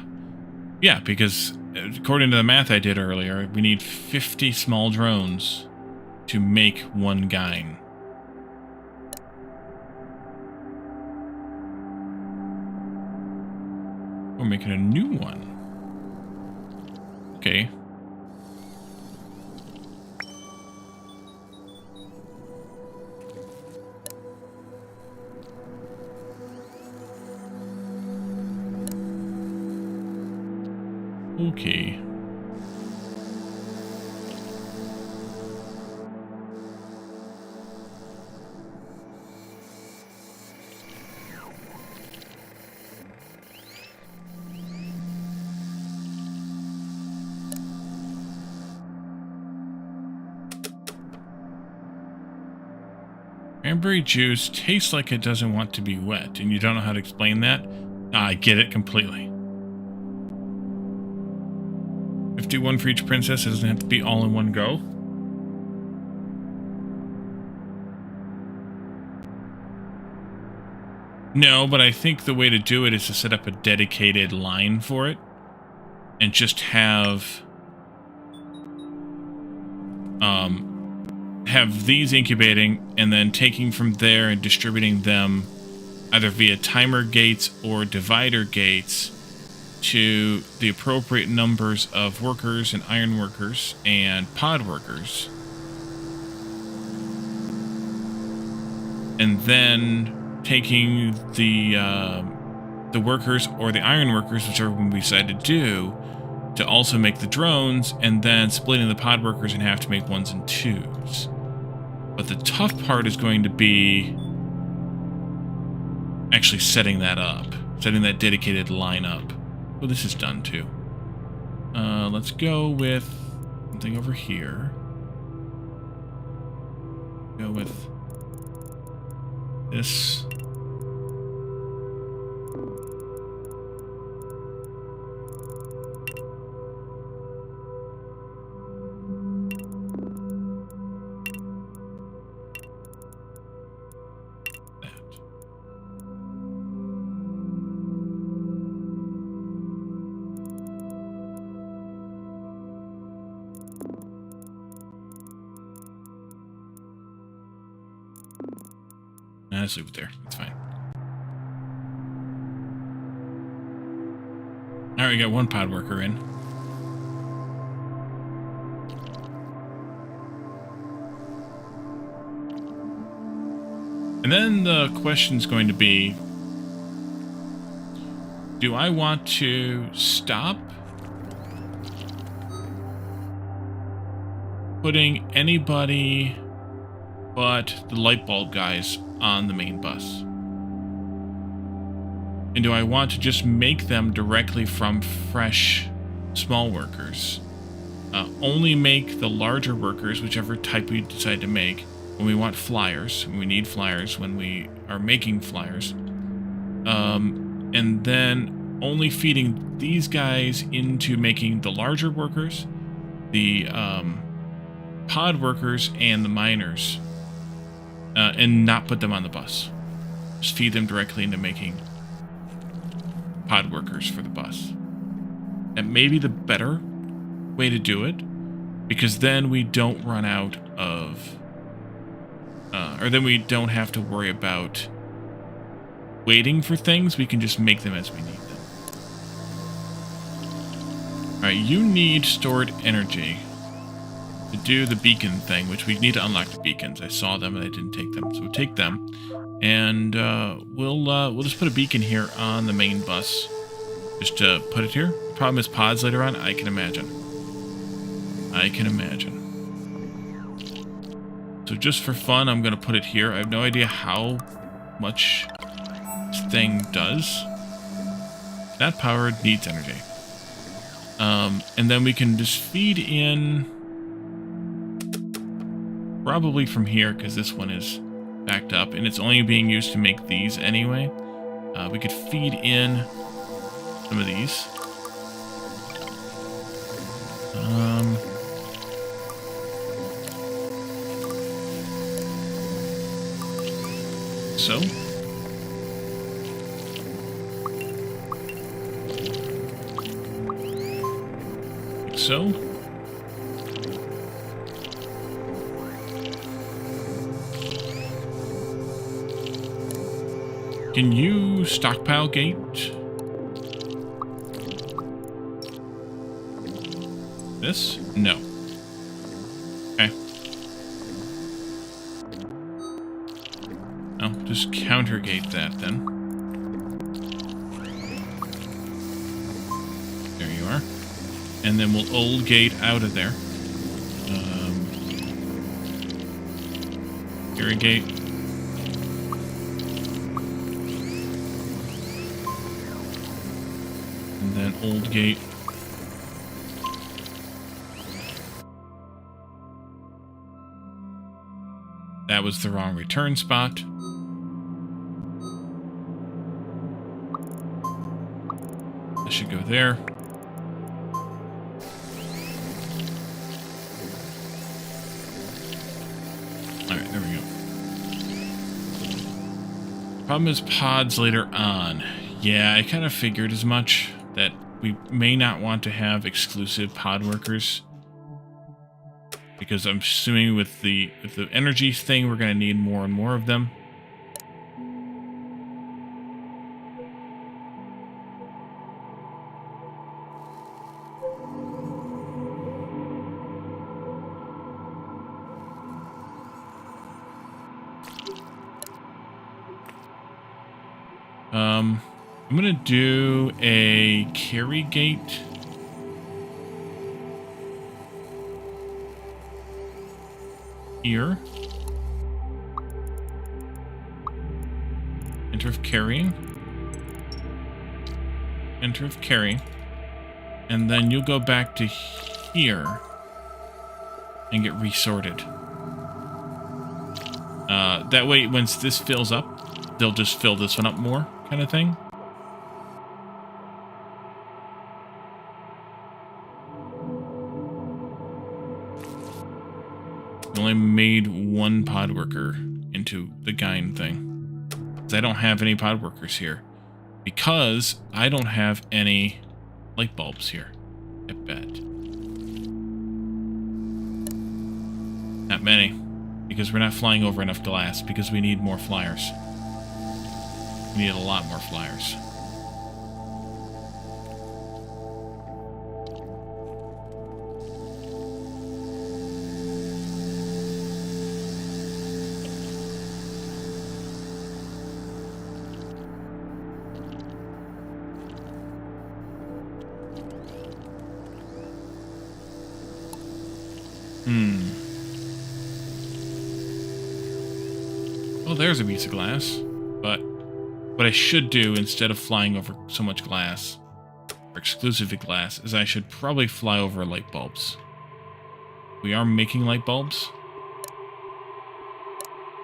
Yeah, because according to the math I did earlier, we need 50 small drones to make one Gyne. We're making a new one. Okay. Okay. Cranberry juice tastes like it doesn't want to be wet, and you don't know how to explain that? I get it completely. 51 for each princess. It doesn't have to be all in one go. No, but I think the way to do it is to set up a dedicated line for it. And just have these incubating and then taking from there and distributing them either via timer gates or divider gates to the appropriate numbers of workers and iron workers and pod workers. And then taking the workers or the iron workers, whichever one we decide to do, to also make the drones, and then splitting the pod workers in half to make 1s and 2s. But the tough part is going to be actually setting that up, setting that dedicated line up. Oh, this is done too. Let's go with something over here. Go with this. Let's leave it there. It's fine. Alright, we got one pod worker in. And then the question's going to be, do I want to stop putting anybody but the light bulb guys on the main bus? And do I want to just make them directly from fresh small workers? Only make the larger workers, whichever type we decide to make, when we want flyers. We need flyers when we are making flyers. And then only feeding these guys into making the larger workers, the pod workers, and the miners. And not put them on the bus. Just feed them directly into making pod workers for the bus. That may be the better way to do it, because then we don't run out of, or then we don't have to worry about waiting for things. We can just make them as we need them. Alright, you need stored energy to do the beacon thing, which we need to unlock the beacons. I saw them and I didn't take them, so take them. And we'll just put a beacon here on the main bus. Just to put it here. The problem is pods later on, I can imagine. So just for fun, I'm going to put it here. I have no idea how much this thing does. That power needs energy. And then we can just feed in probably from here, because this one is backed up and it's only being used to make these anyway. We could feed in some of these. So. Like so. Can you stockpile gate? This? No. Okay. Oh, just counter gate that then. There you are. And then we'll old gate out of there. Irrigate. And then old gate. That was the wrong return spot. This should go there. Alright, there we go. Problem is pods later on. Yeah, I kind of figured as much, that we may not want to have exclusive pod workers. Because I'm assuming with the energy thing, we're going to need more and more of them. I'm going to do a carry gate. Here. Enter of carrying. Enter of carrying. And then you'll go back to here and get resorted. That way, once this fills up, they'll just fill this one up more, kind of thing. Only made one pod worker into the Gyne thing. Because I don't have any pod workers here. Because I don't have any light bulbs here. I bet. Not many. Because we're not flying over enough glass. Because we need more flyers. We need a lot more flyers. Oh, there's a piece of glass, but what I should do instead of flying over so much glass, or exclusively glass, is I should probably fly over light bulbs. We are making light bulbs.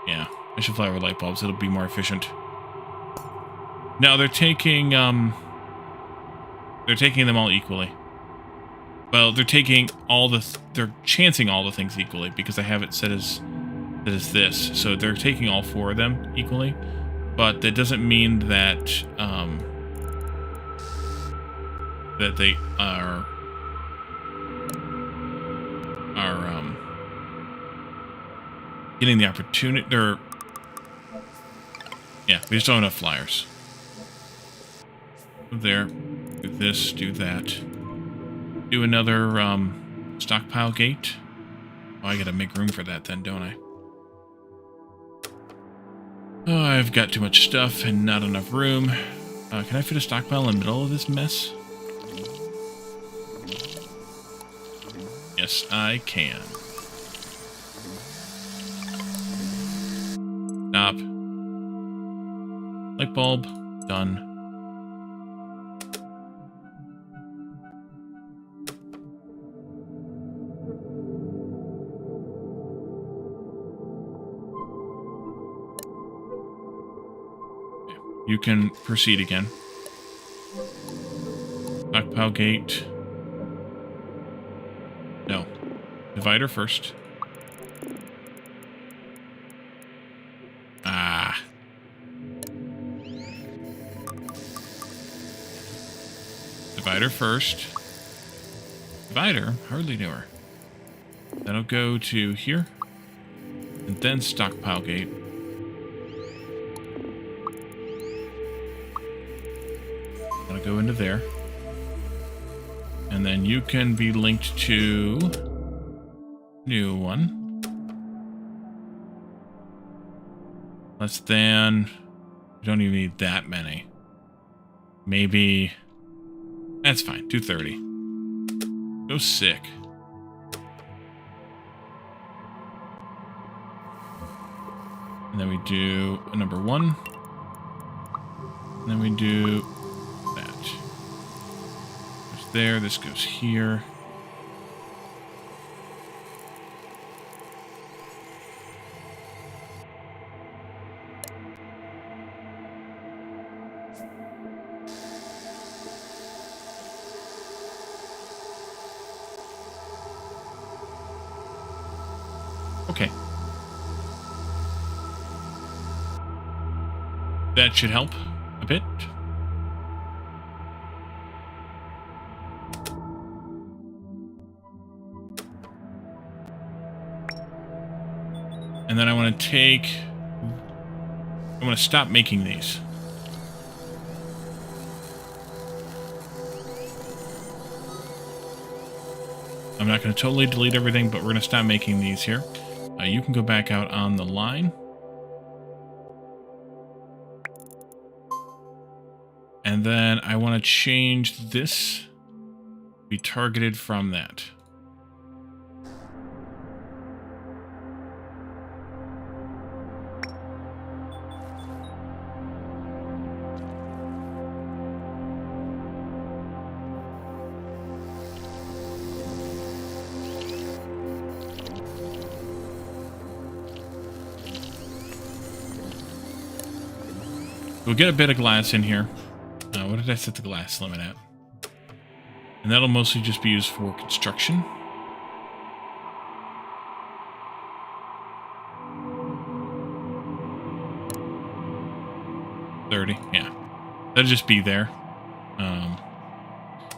Yeah, I should fly over light bulbs. It'll be more efficient. Now they're taking them all equally. Well, they're taking all they're chancing all the things equally because I have it set as this. So they're taking all 4 of them equally, but that doesn't mean that that they are getting the opportunity. Yeah, we just don't have enough flyers. There, do this, do that. Do another stockpile gate. Oh, I gotta make room for that then, don't I? Oh, I've got too much stuff and not enough room. Can I fit a stockpile in the middle of this mess? Yes, I can. Stop. Light bulb. Done. You can proceed again. Stockpile gate. No. Divider first. Ah. Divider first. Divider? Hardly knew her. That'll go to here. And then stockpile gate. That'll go into there. And then you can be linked to new one. Less than. We don't even need that many. Maybe. That's fine. 230. So sick. And then we do a number 1. And then we do that. Goes there. This goes here. Okay. That should help a bit. And then I want to stop making these. I'm not going to totally delete everything, but we're going to stop making these here. You can go back out on the line. And then I want to change this. Be targeted from that. We'll get a bit of glass in here. What did I set the glass limit at? And that'll mostly just be used for construction. $30, yeah. That'll just be there.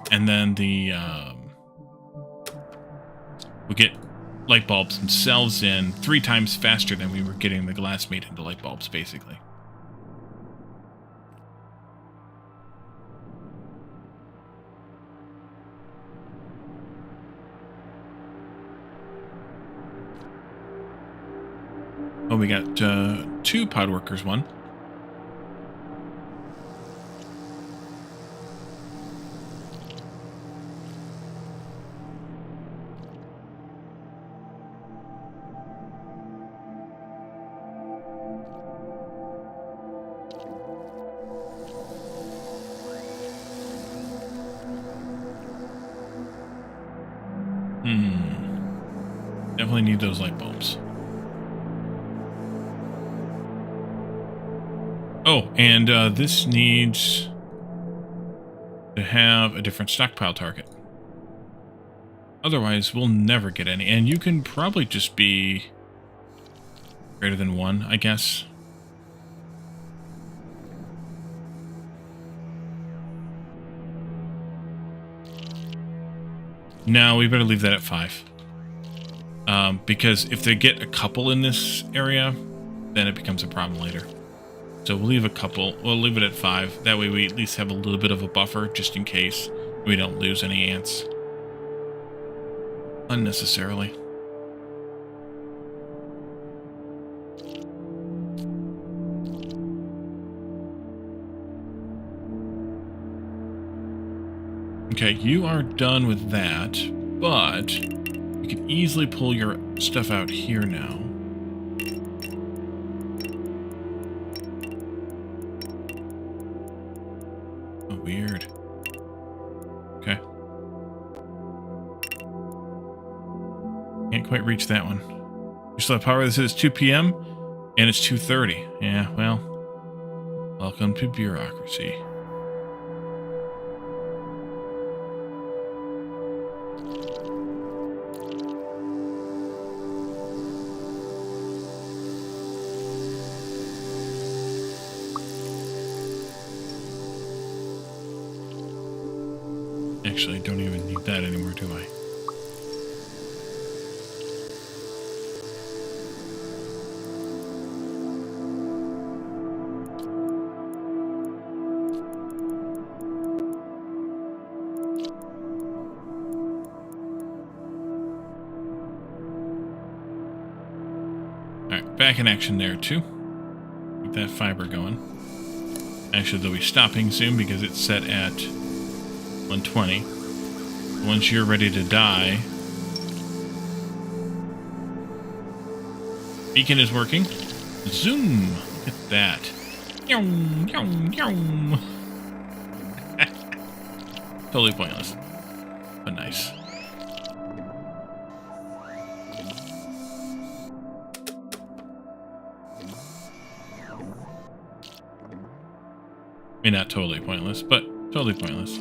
And then we'll get light bulbs themselves in 3 times faster than we were getting the glass made into light bulbs, basically. Oh, we got 2 pod workers, 1. Definitely need those light bulbs. Oh, and this needs to have a different stockpile target. Otherwise, we'll never get any. And you can probably just be greater than 1, I guess. No, we better leave that at 5. Because if they get a couple in this area, then it becomes a problem later. So we'll leave a couple. We'll leave it at 5. That way we at least have a little bit of a buffer, just in case we don't lose any ants unnecessarily. Okay, you are done with that, but you can easily pull your stuff out here now. Oh, weird. Okay. Can't quite reach that one. You still have power that says 2 p.m. and it's 2:30. Yeah, well, welcome to bureaucracy. Actually, I don't even need that anymore, do I? Alright, back in action there, too. Keep that fiber going. Actually, they'll be stopping soon because it's set at 120. Once you're ready to die, beacon is working. Zoom! Look at that. Yum, yum, yum. Totally pointless, but nice. I mean, not totally pointless, but totally pointless.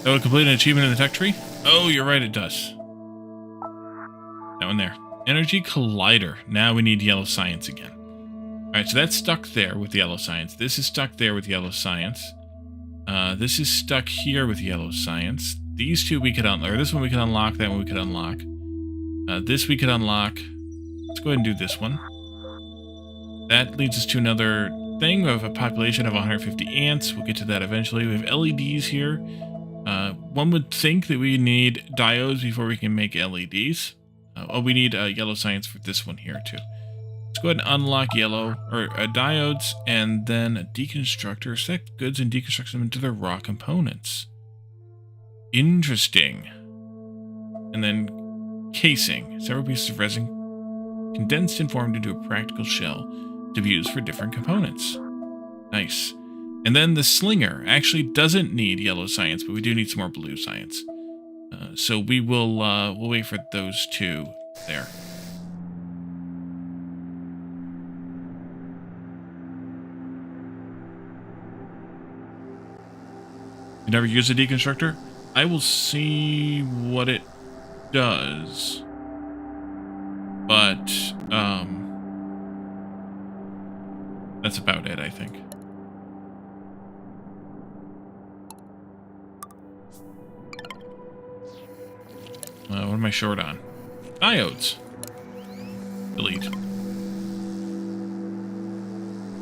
That would complete an achievement in the tech tree? Oh, you're right, it does. That one there. Energy Collider. Now we need yellow science again. Alright, so that's stuck there with yellow science. This is stuck there with yellow science. This is stuck here with yellow science. These two we could unlock. Or this one we could unlock, that one we could unlock. This we could unlock. Let's go ahead and do this one. That leads us to another thing. We have a population of 150 ants. We'll get to that eventually. We have LEDs here. One would think that we need diodes before we can make LEDs. We need yellow science for this one here too. Let's go ahead and unlock yellow or diodes, and then a deconstructor. Select goods and deconstruct them into their raw components. Interesting. And then casing. Several pieces of resin condensed and formed into a practical shell to be used for different components. Nice. And then the slinger actually doesn't need yellow science, but we do need some more blue science. So we will we'll wait for those two there. You never use a deconstructor? I will see what it does. But that's about it, I think. What am I short on? Diodes. Delete.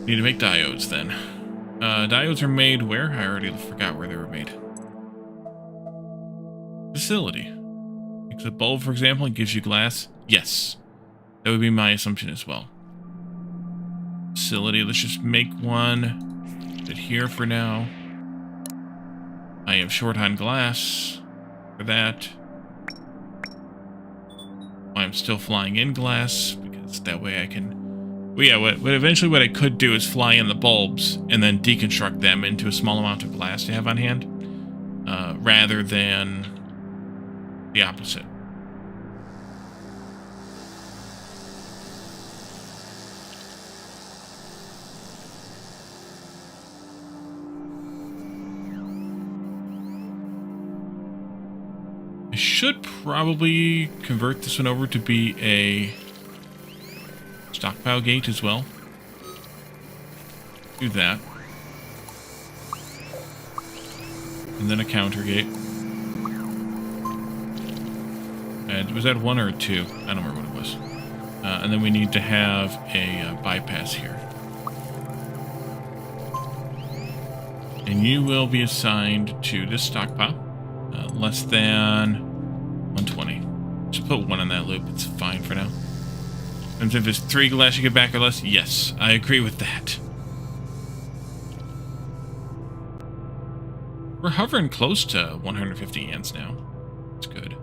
Need to make diodes then. Diodes are made where? I already forgot where they were made. Facility. Makes a bulb, for example, and gives you glass. Yes. That would be my assumption as well. Facility. Let's just make one. Put it here for now. I am short on glass for that. I I'm still flying in glass, because that way I can... Well, yeah, eventually what I could do is fly in the bulbs and then deconstruct them into a small amount of glass to have on hand, rather than the opposite. I should probably convert this one over to be a stockpile gate as well. Do that. And then a counter gate. And was that 1 or 2? I don't remember what it was. And then we need to have a bypass here. And you will be assigned to this stockpile. Less than 120. Just put 1 in that loop. It's fine for now. And if it's 3 glass you get back or less, yes, I agree with that. We're hovering close to 150 ants now. That's good.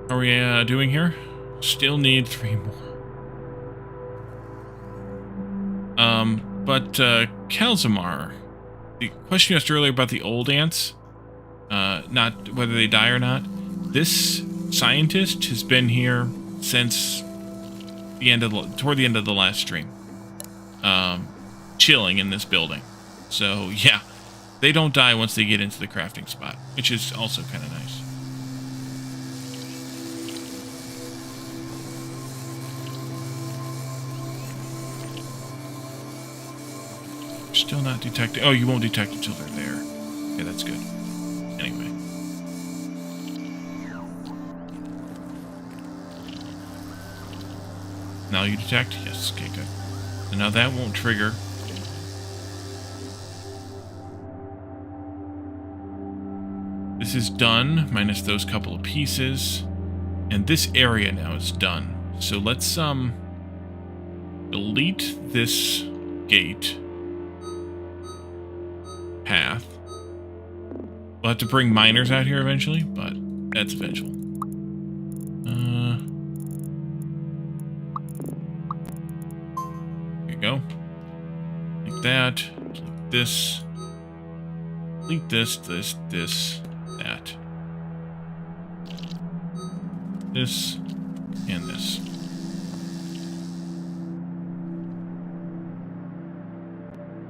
How are we doing here? Still need 3 more. But Kalzamar, the question you asked earlier about the old ants, not whether they die or not. This scientist has been here since the end of toward the end of the last stream, chilling in this building. So yeah, they don't die once they get into the crafting spot, which is also kind of nice. Still not detecting. Oh, you won't detect until they're there. Okay, that's good. Anyway. Now you detect? Yes, okay, good. So now that won't trigger. This is done, minus those couple of pieces. And this area now is done. So let's, delete this gate path. We'll have to bring miners out here eventually, but that's eventual. There you go. Like that. Like this. Delete this, this, that. This, and this.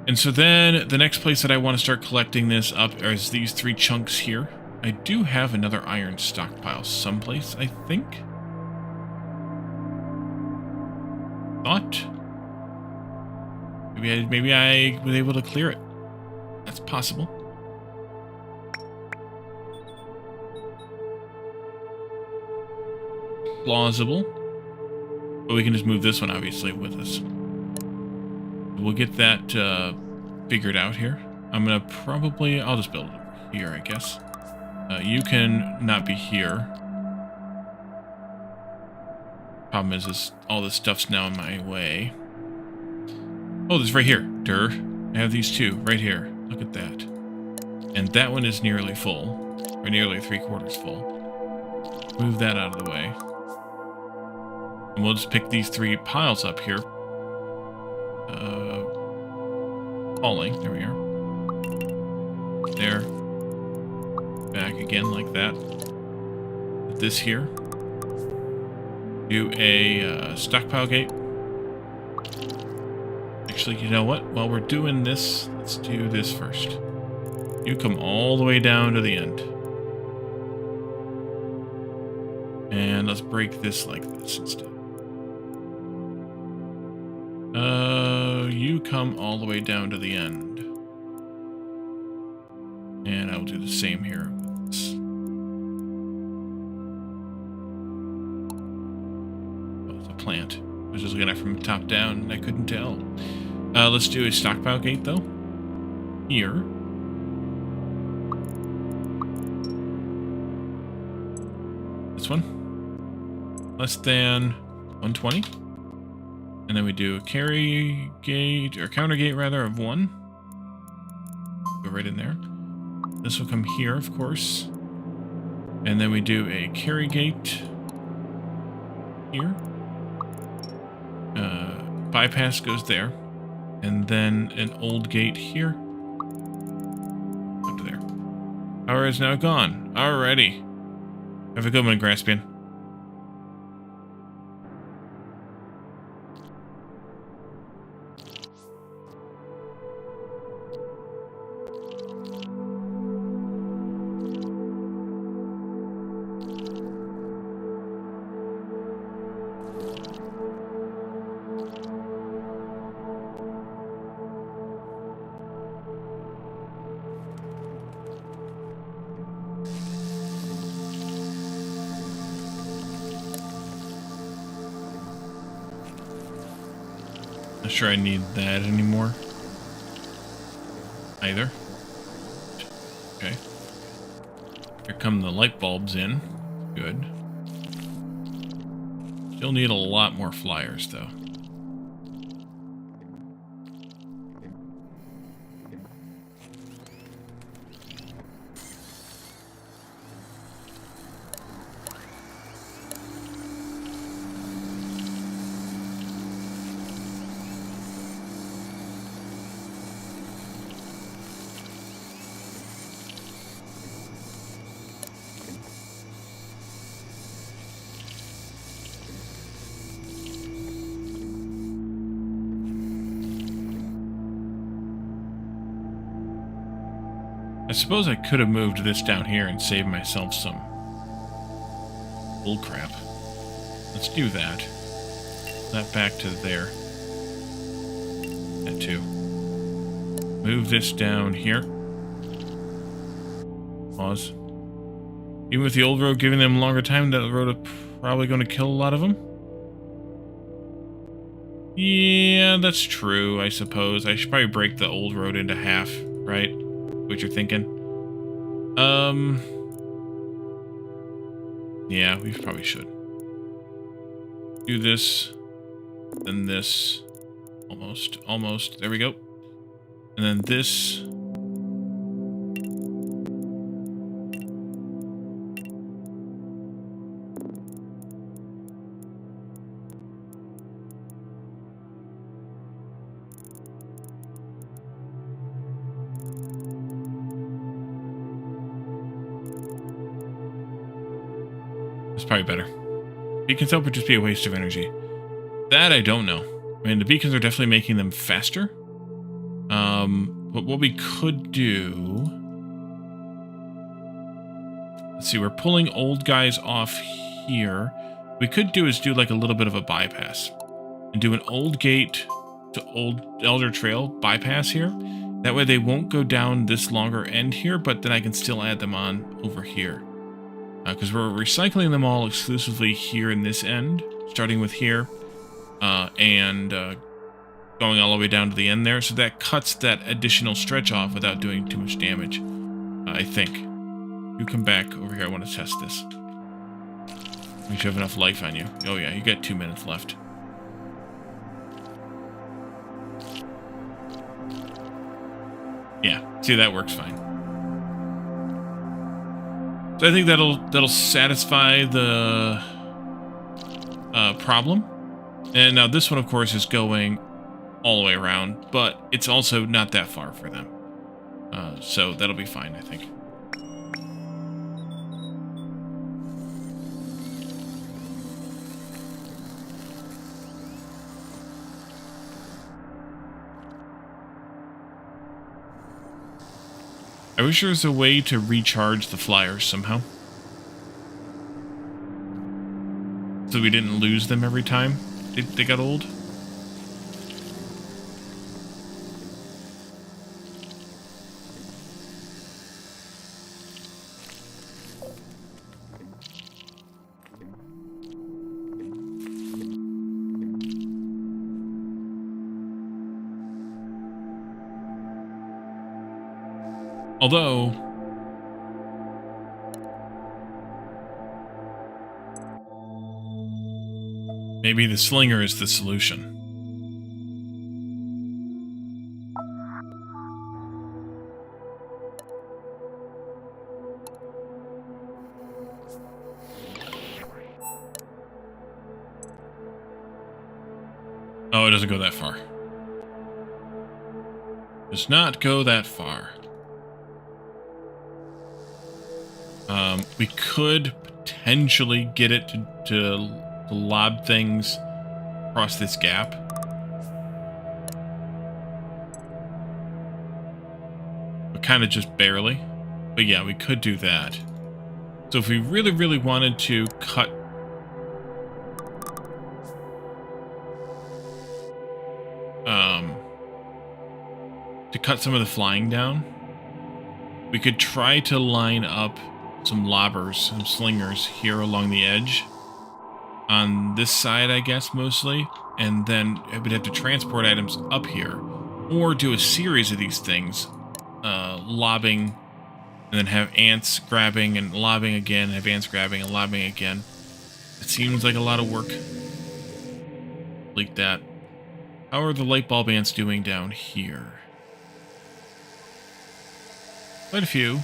And so then the next place that I want to start collecting this up is these 3 chunks here. I do have another iron stockpile someplace, I think. Thought. Maybe I was able to clear it. That's possible. Plausible. But we can just move this one, obviously, with us. We'll get that figured out here. I'm gonna probably... I'll just build it over here, I guess. You can not be here. Problem is all this stuff's now in my way. Oh, this is right here. Durr. I have these 2 right here. Look at that. And that one is nearly full. Or nearly 3/4 full. Move that out of the way. And we'll just pick these 3 piles up here. Falling. There we are. There. Back again like that. Put this here. Do a stockpile gate. Actually, you know what? While we're doing this, let's do this first. You come all the way down to the end. And let's break this like this instead. You come all the way down to the end. And I'll do the same here with this. Oh, it's a plant. I was just looking at it from the top down and I couldn't tell. Let's do a stockpile gate though. Here. This one. Less than 120. And then we do a carry gate, or counter gate rather, of 1. Go right in there. This will come here, of course. And then we do a carry gate here. Bypass goes there. And then an old gate here. Up to there. Power is now gone. Alrighty. Have a good one, Graspian. Not sure I need that anymore. Either. Okay. Here come the light bulbs in. Good. Still need a lot more flyers, though. I suppose I could have moved this down here and saved myself some bullcrap. Let's do that. That back to there. That too. Move this down here. Pause. Even with the old road giving them longer time, that road is probably going to kill a lot of them. Yeah, that's true, I suppose. I should probably break the old road into half, right? What you're thinking? Yeah, we probably should. Do this, then this. Almost. There we go. And then this. It's probably better. Beacons up would just be a waste of energy. That I don't know. I mean, the beacons are definitely making them faster. But what we could do... Let's see, we're pulling old guys off here. What we could do is do like a little bit of a bypass. And do an old gate to old Elder Trail bypass here. That way they won't go down this longer end here, but then I can still add them on over here. Because we're recycling them all exclusively here in this end, starting with here, and going all the way down to the end there. So that cuts that additional stretch off without doing too much damage, I think. You come back over here. I want to test this. Make sure you have enough life on you. Oh yeah, you got 2 minutes left. Yeah, see, that works fine. So I think that'll satisfy the problem. And now this one, of course, is going all the way around, but it's also not that far for them. So that'll be fine, I think. I wish there was a way to recharge the flyers somehow. So we didn't lose them every time they got old. Although, maybe the slinger is the solution. Oh, it doesn't go that far. Does not go that far. We could potentially get it to lob things across this gap. But kind of just barely. But yeah, we could do that. So if we really, really wanted to cut some of the flying down, we could try to line up some lobbers, some slingers here along the edge. On this side, I guess, mostly. And then we'd have to transport items up here. Or do a series of these things. Lobbing, and then have ants grabbing and lobbing again, have ants grabbing and lobbing again. It seems like a lot of work. Like that. How are the light bulb ants doing down here? Quite a few.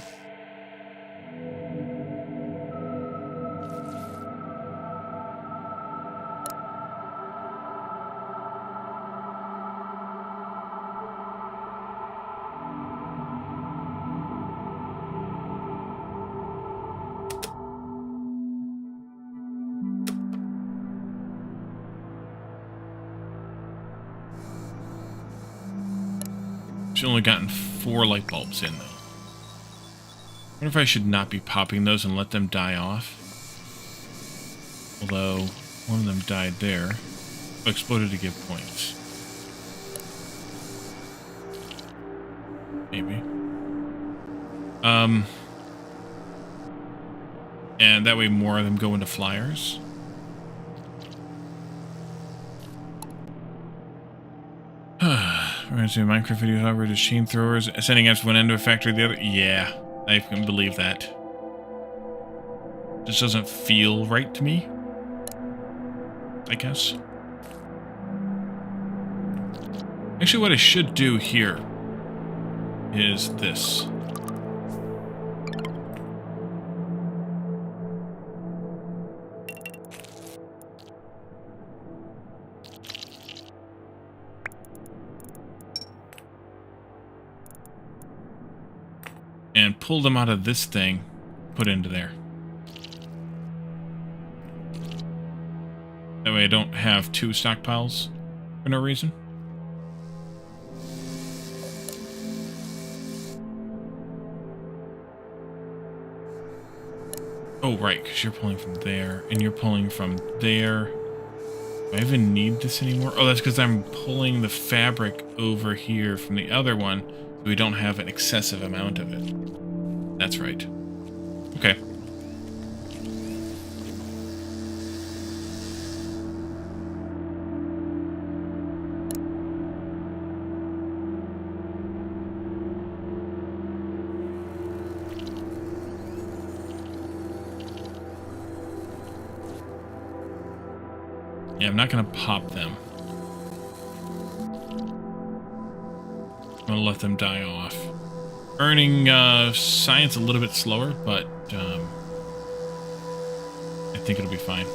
She's only gotten 4 light bulbs in, though. I wonder if I should not be popping those and let them die off. Although, one of them died there. Oh, exploded to give points. Maybe. And that way more of them go into flyers. We're going to do Minecraft videos over to chain throwers, sending us from one end of a factory to the other. Yeah, I can believe that. This doesn't feel right to me, I guess. Actually, what I should do here is this. And pull them out of this thing, put into there. That way I don't have 2 stockpiles for no reason. Oh, right, because you're pulling from there, and you're pulling from there. Do I even need this anymore? Oh, that's because I'm pulling the fabric over here from the other one, so we don't have an excessive amount of it. That's right. Okay. Yeah, I'm not going to pop them. I'm going to let them die off. Earning science a little bit slower, but I think it'll be fine.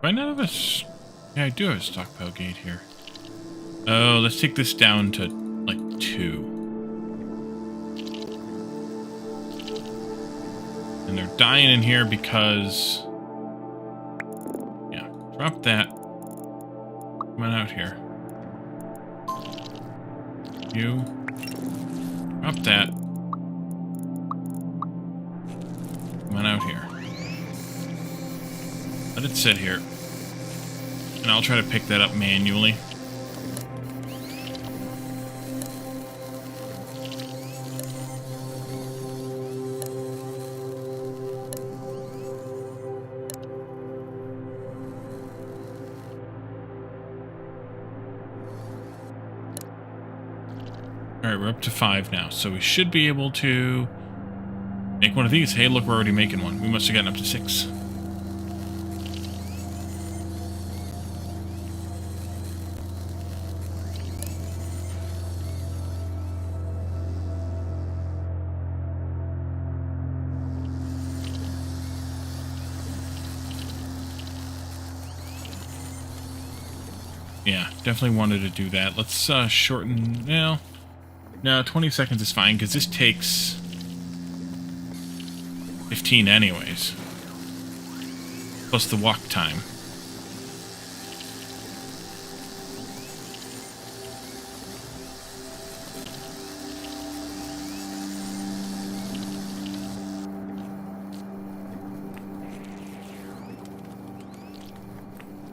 Do I not have a... Yeah, I do have a stockpile gate here. Oh, let's take this down to, like, 2. And they're dying in here because... Yeah, drop that. Come on out here. You. Drop that. Come on out here. Let it sit here. And I'll try to pick that up manually. Alright, we're up to 5 now, so we should be able to make one of these. Hey, look, we're already making one. We must have gotten up to 6. Yeah, definitely wanted to do that. Let's shorten... Well, no, 20 seconds is fine, because this takes 15 anyways. Plus the walk time.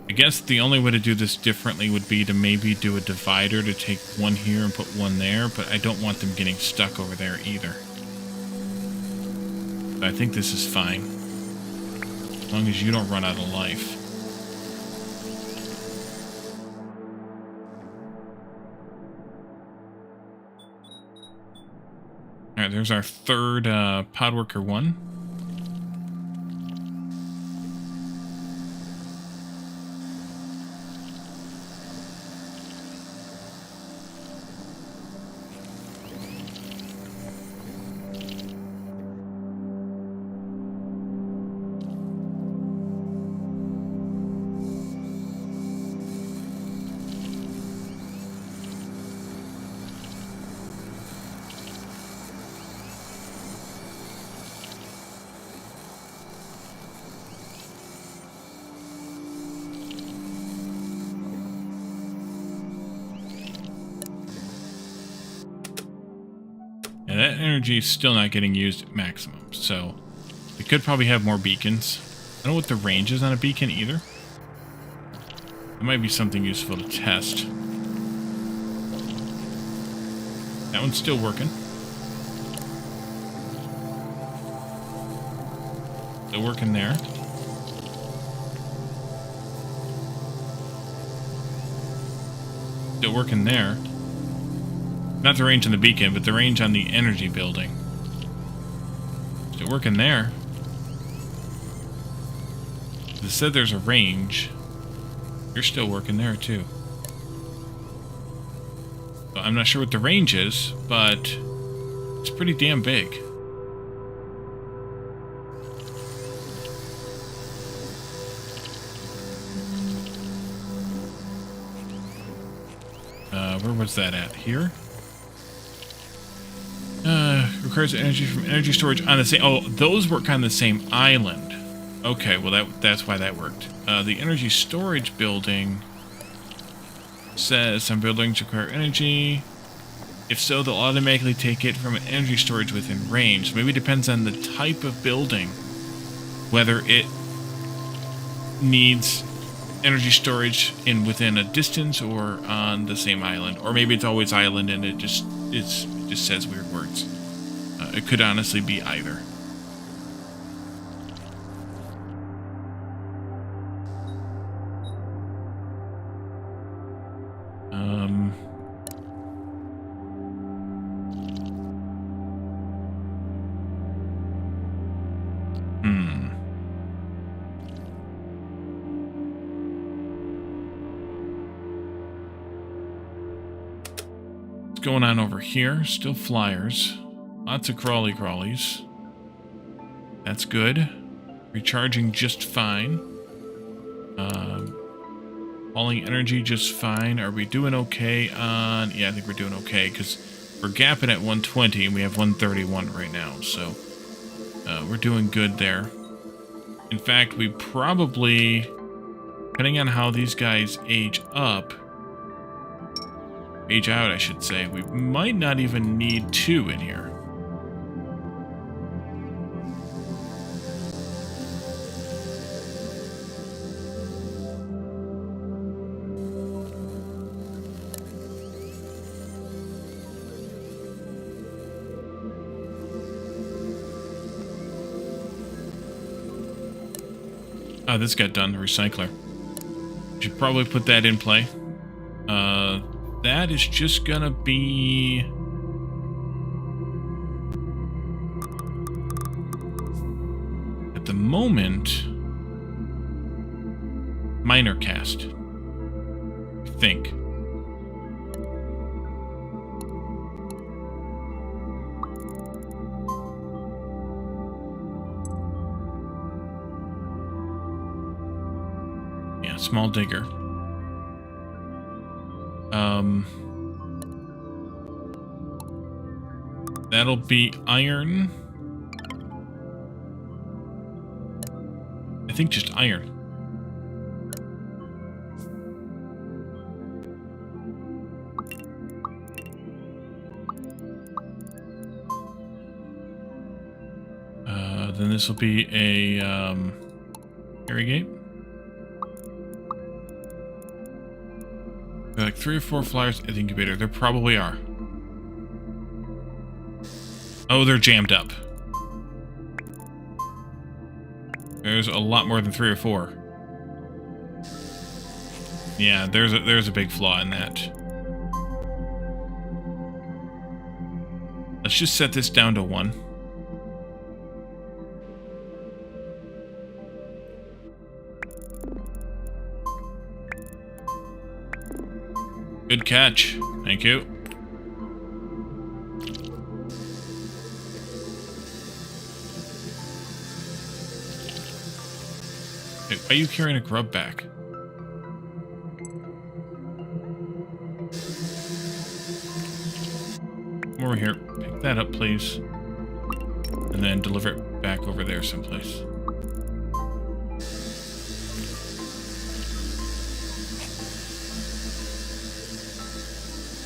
I guess the only way to do this differently would be to maybe do a divider to take one here and put one there, but I don't want them getting stuck over there either. But I think this is fine. As long as you don't run out of life. Alright, there's our third pod worker 1. And that energy is still not getting used at maximum, so we could probably have more beacons. I don't know what the range is on a beacon either. It might be something useful to test. That one's still working. Still working there. Still working there. Not the range on the beacon, but the range on the energy building. Still working there. It said there's a range. You're still working there, too. So I'm not sure what the range is, but it's pretty damn big. Where was that at? Here? Requires energy from energy storage on the same... Oh, those work on the same island. Okay, well that's why that worked. The energy storage building says some buildings require energy. If so, they'll automatically take it from an energy storage within range. So maybe it depends on the type of building, whether it needs energy storage within a distance or on the same island, or maybe it's always island and it just says weird words. It could honestly be either. What's going on over here? Still flyers. Lots of crawlies. That's good. Recharging just fine. Hauling energy just fine. Are we doing okay on... Yeah, I think we're doing okay, because we're gapping at 120, and we have 131 right now, so... We're doing good there. In fact, we probably, depending on how these guys age out, I should say, we might not even need 2 in here. Oh, this got done, the recycler. Should probably put that in play. That is just gonna be... At the moment... Minor cast. I think. Yeah, small digger. That'll be iron. I think just iron. Then this will be a irrigate. There are like 3 or 4 flyers at the incubator. There probably are. Oh, they're jammed up. There's a lot more than 3 or 4. Yeah, there's a big flaw in that. Let's just set this down to 1. Good catch. Thank you. Hey, why are you carrying a grub back? Come over here. Pick that up, please. And then deliver it back over there someplace.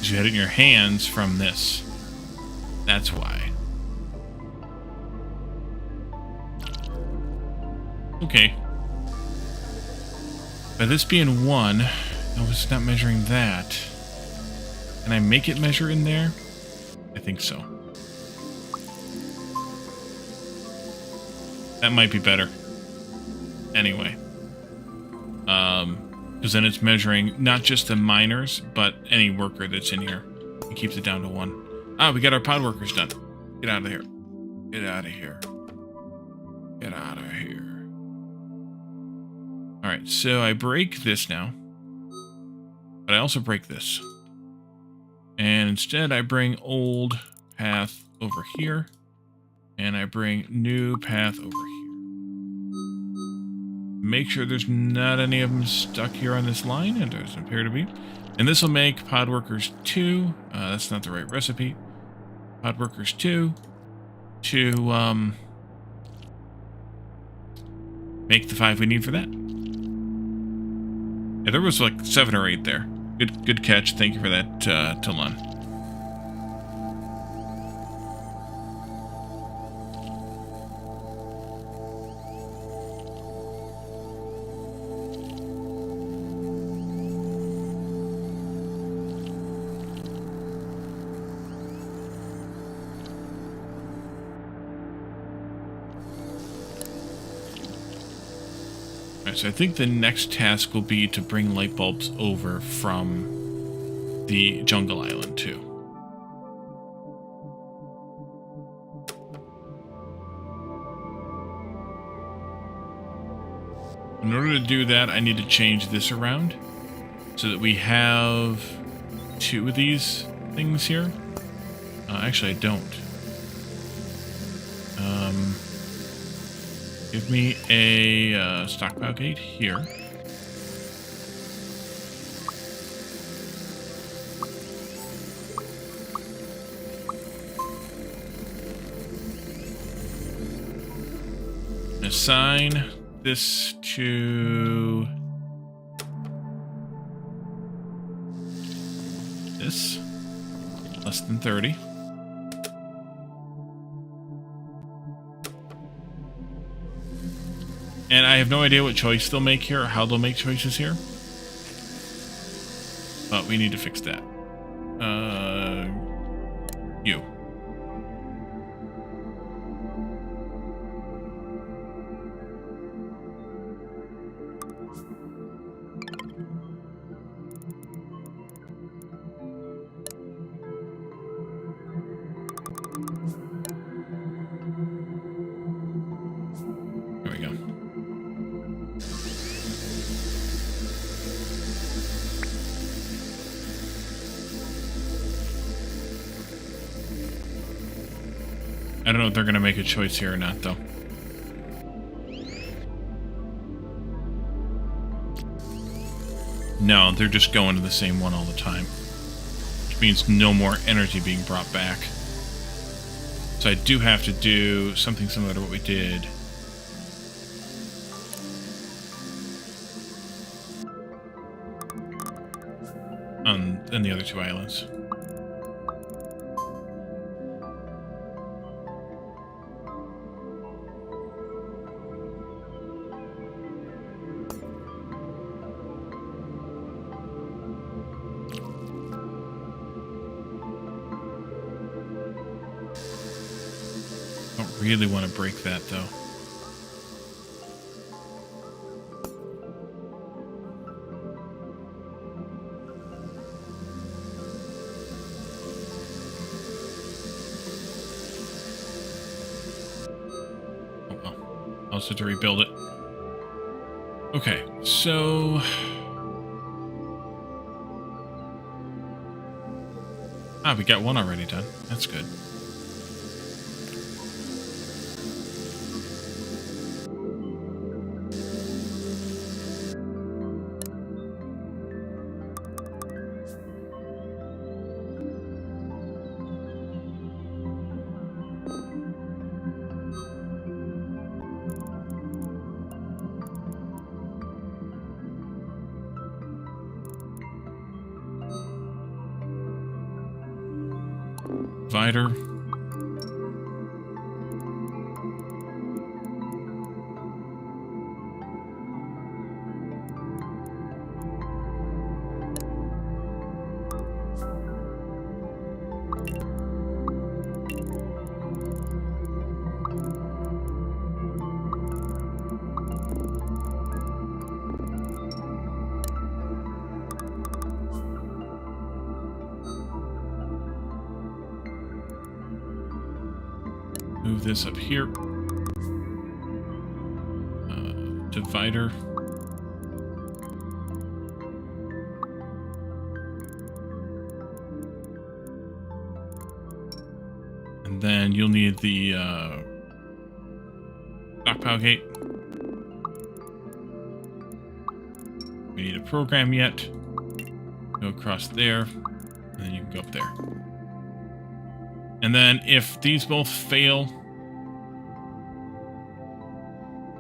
You had it in your hands from this. That's why. Okay. By this being 1, I was not measuring that. Can I make it measure in there? I think so. That might be better. Anyway. Because then it's measuring not just the miners, but any worker that's in here. It keeps it down to 1. Ah, we got our pod workers done. Get out of here. Get out of here. Get out of here. Alright, so I break this now. But I also break this. And instead I bring old path over here. And I bring new path over here. Make sure there's not any of them stuck here on this line, and there doesn't appear to be. And this will make pod workers 2. That's not the right recipe. Pod workers 2 to make the 5 we need for that. Yeah, there was like 7 or 8 there. Good catch. Thank you for that, Talon. So I think the next task will be to bring light bulbs over from the jungle island too. In order to do that, I need to change this around so that we have 2 of these things here. Actually, I don't. Give me a stockpile gate here. assign this to this. Less than 30. And I have no idea what choice they'll make here or how they'll make choices here. But we need to fix that. You. There we go. I don't know if they're going to make a choice here or not, though. No, they're just going to the same one all the time. Which means no more energy being brought back. So I do have to do something similar to what we did. On the other two islands. Really want to break that though. Oh well. I'll just have to rebuild it. Okay, so we got one already done. That's good. Divider. Move this up here. Divider. And then you'll need the stockpile gate. We need a program yet. Go across there, and then you can go up there. And then if these both fail,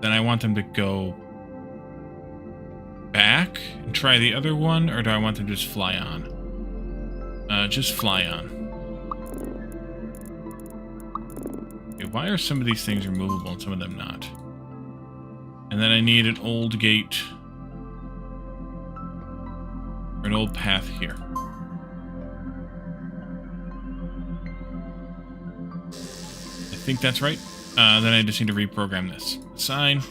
then I want them to go back and try the other one, or do I want them to just fly on? Just fly on. Okay, why are some of these things removable and some of them not? And then I need an old gate, or an old path here. I think that's right. Then I just need to reprogram this. Assign.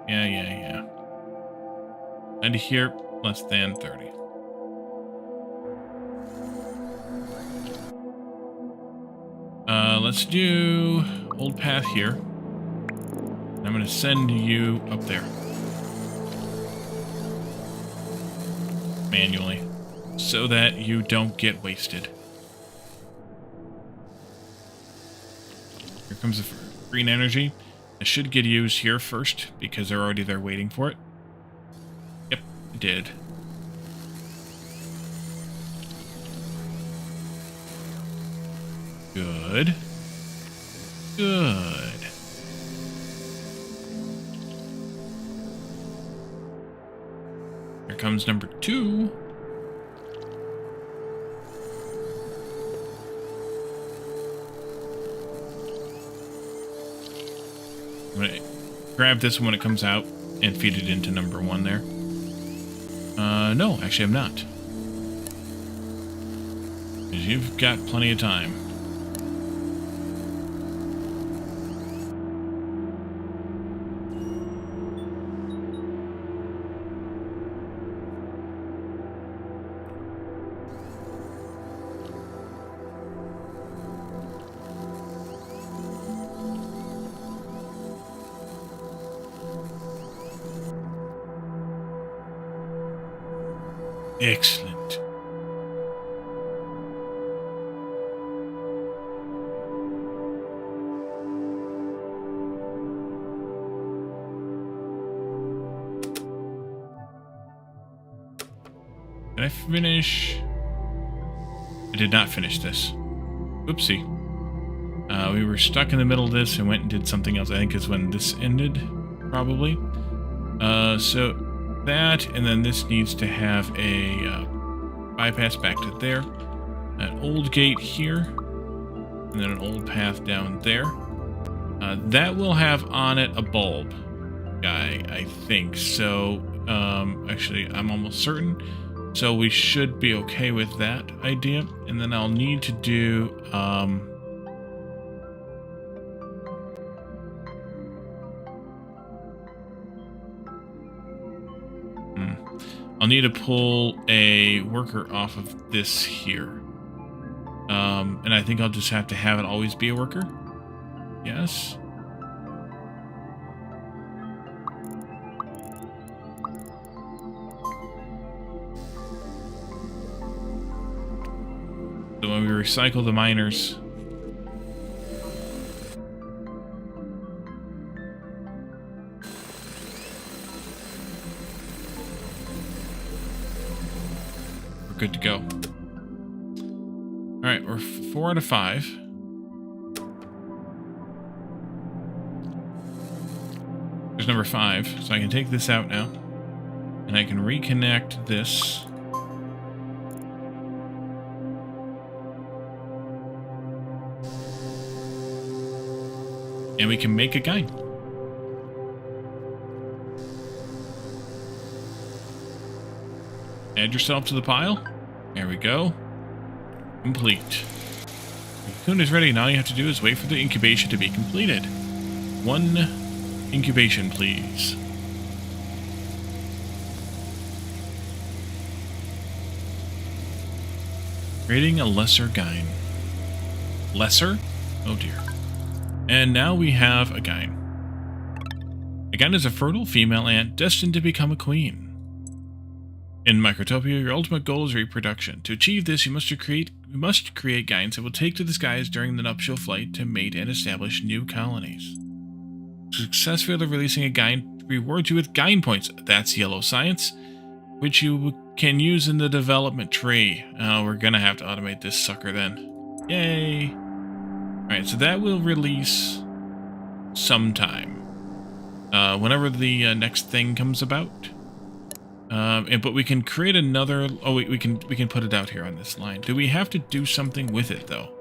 Yeah. And here, less than 30. Let's do old path here. I'm going to send you up there. Manually. So that you don't get wasted. Here comes the green energy. It should get used here first, because they're already there waiting for it. Yep, it did. Good. Good. Here comes number 2. I'm gonna grab this one when it comes out and feed it into number 1 there. No, actually I'm not. Because you've got plenty of time. Excellent. Did I finish? I did not finish this. Oopsie. We were stuck in the middle of this and went and did something else. I think is when this ended, probably. So that, and then this needs to have a bypass back to there. An old gate here, and then an old path down there. That will have on it a bulb guy, I think. So, actually, I'm almost certain. So we should be okay with that idea. And then I'll need to do, I'll need to pull a worker off of this here. And I think I'll just have to have it always be a worker. Yes. So when we recycle the miners, we're good to go. All right, we're 4 out of 5. There's number 5, so I can take this out now, and I can reconnect this. And we can make a Gyne. Add yourself to the pile. There we go. Complete. The cocoon is ready. Now all you have to do is wait for the incubation to be completed. 1 incubation, please. Creating a lesser Gyne. Lesser? Oh dear. And now we have a Gyne. A Gyne is a fertile female ant destined to become a queen. In Microtopia, your ultimate goal is reproduction. To achieve this, you must create Gynes that will take to the skies during the nuptial flight to mate and establish new colonies. Successfully releasing a Gyne rewards you with Gyne points. That's yellow science, which you can use in the development tree. We're gonna have to automate this sucker then. Yay! Alright, so that will release sometime. Whenever the next thing comes about. But we can create another... Oh, we can put it out here on this line. Do we have to do something with it, though?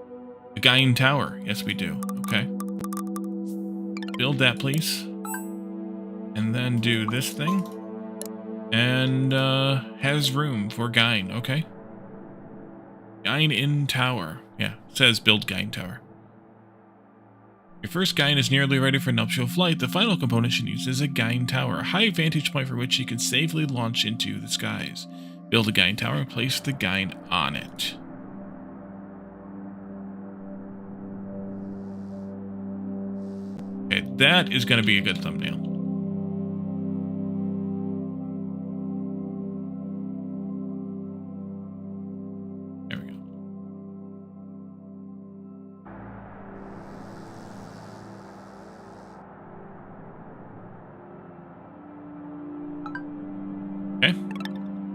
The Gyne Tower. Yes, we do. Okay. Build that, please. And then do this thing. And, has room for Gyne. Okay. Gyne in tower. Yeah, it says build Gyne Tower. Your first Gyne is nearly ready for nuptial flight. The final component she uses is a Gyne Tower, a high vantage point for which she can safely launch into the skies. Build a Gyne Tower and place the Gyne on it. Okay, that is going to be a good thumbnail. There we go. Okay,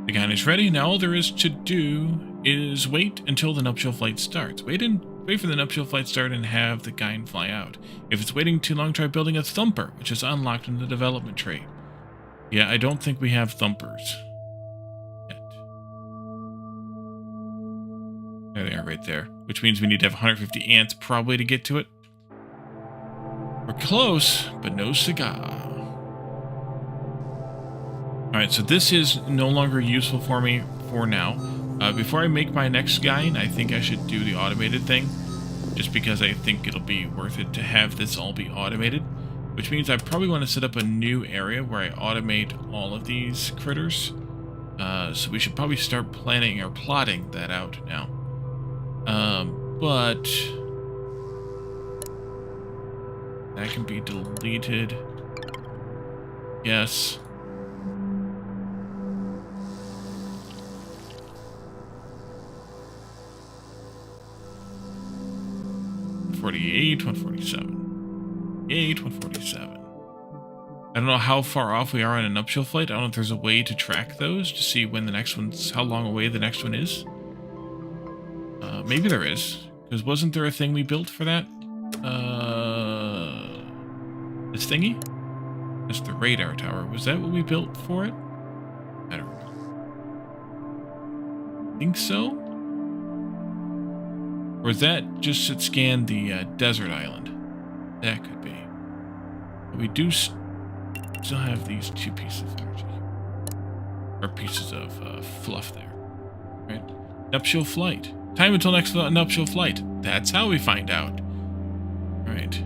the Gyne is ready. Now all there is to do is wait until the nuptial flight starts. Wait Wait for the nuptial flight start and have the Gyne fly out. If it's waiting too long, try building a thumper, which is unlocked in the development trait. Yeah, I don't think we have thumpers yet. There they are right there, which means we need to have 150 ants probably to get to it. We're close, but no cigar. Alright, so this is no longer useful for me for now. Before I make my next Gyne, I think I should do the automated thing. Just because I think it'll be worth it to have this all be automated. Which means I probably want to set up a new area where I automate all of these critters. So we should probably start planning or plotting that out now. But that can be deleted. Yes. $148, 147. 147. I don't know how far off we are on a nuptial flight. I don't know if there's a way to track those to see when the next one's, how long away the next one is. Maybe there is, because wasn't there a thing we built for that? This thingy? That's the radar tower. Was that what we built for it? I don't know. Think so? Or is that just to scan the desert island? That could be. But we do still have these two pieces of energy. Or pieces of fluff there. Right? Nuptial flight. Time until next nuptial flight. That's how we find out. Right.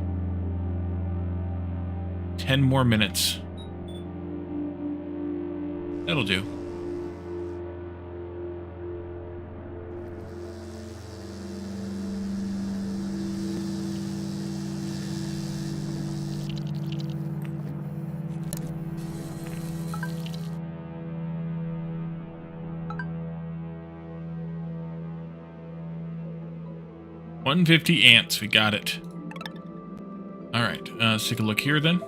10 more minutes. That'll do. $150 ants, we got it. Alright, let's take a look here then.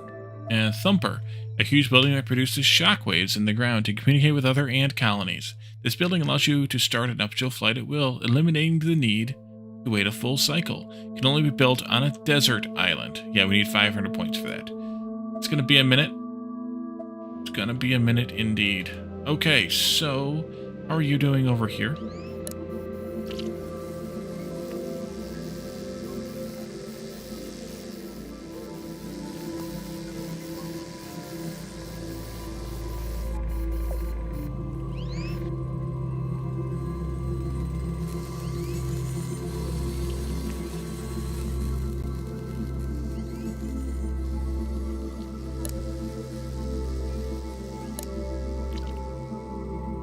Thumper, a huge building that produces shockwaves in the ground to communicate with other ant colonies. This building allows you to start a nuptial flight at will, eliminating the need to wait a full cycle. It can only be built on a desert island. Yeah, we need 500 points for that. It's gonna be a minute. It's gonna be a minute indeed. Okay, so how are you doing over here?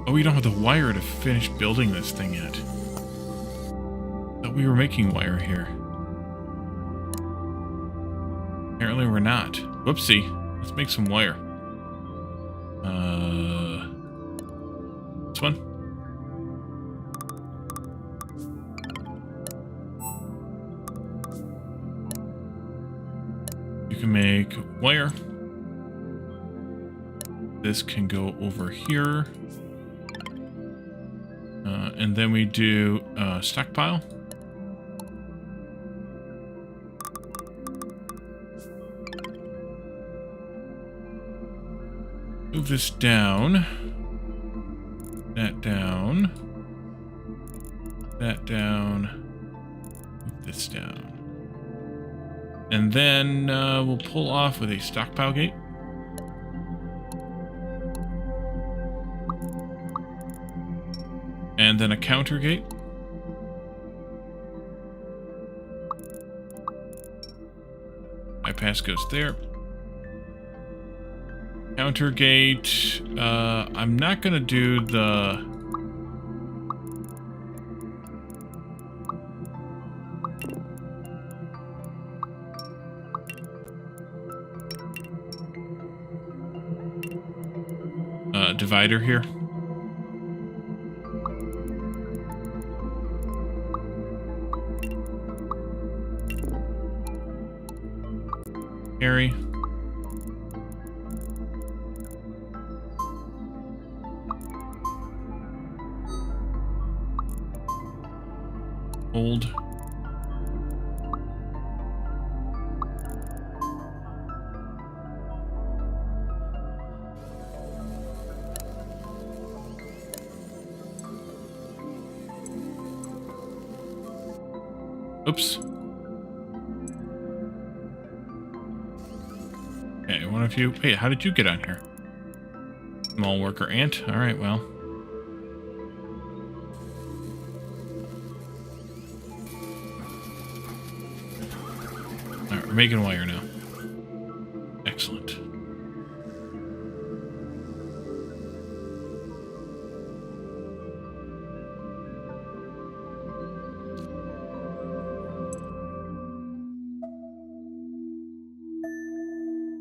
Oh, we don't have the wire to finish building this thing yet. Thought we were making wire here. Apparently we're not. Whoopsie. Let's make some wire. This one? You can make wire. This can go over here. And then we do stockpile. Move this down. That down. That down. Move this down. And then we'll pull off with a stockpile gate. And then a counter gate. Bypass goes there. Counter gate. I'm not going to do the... divider here. Carry. Hold. Oops. Okay, one of you... Wait, how did you get on here? Small worker ant? Alright, well. Alright, we're making wire now. Excellent.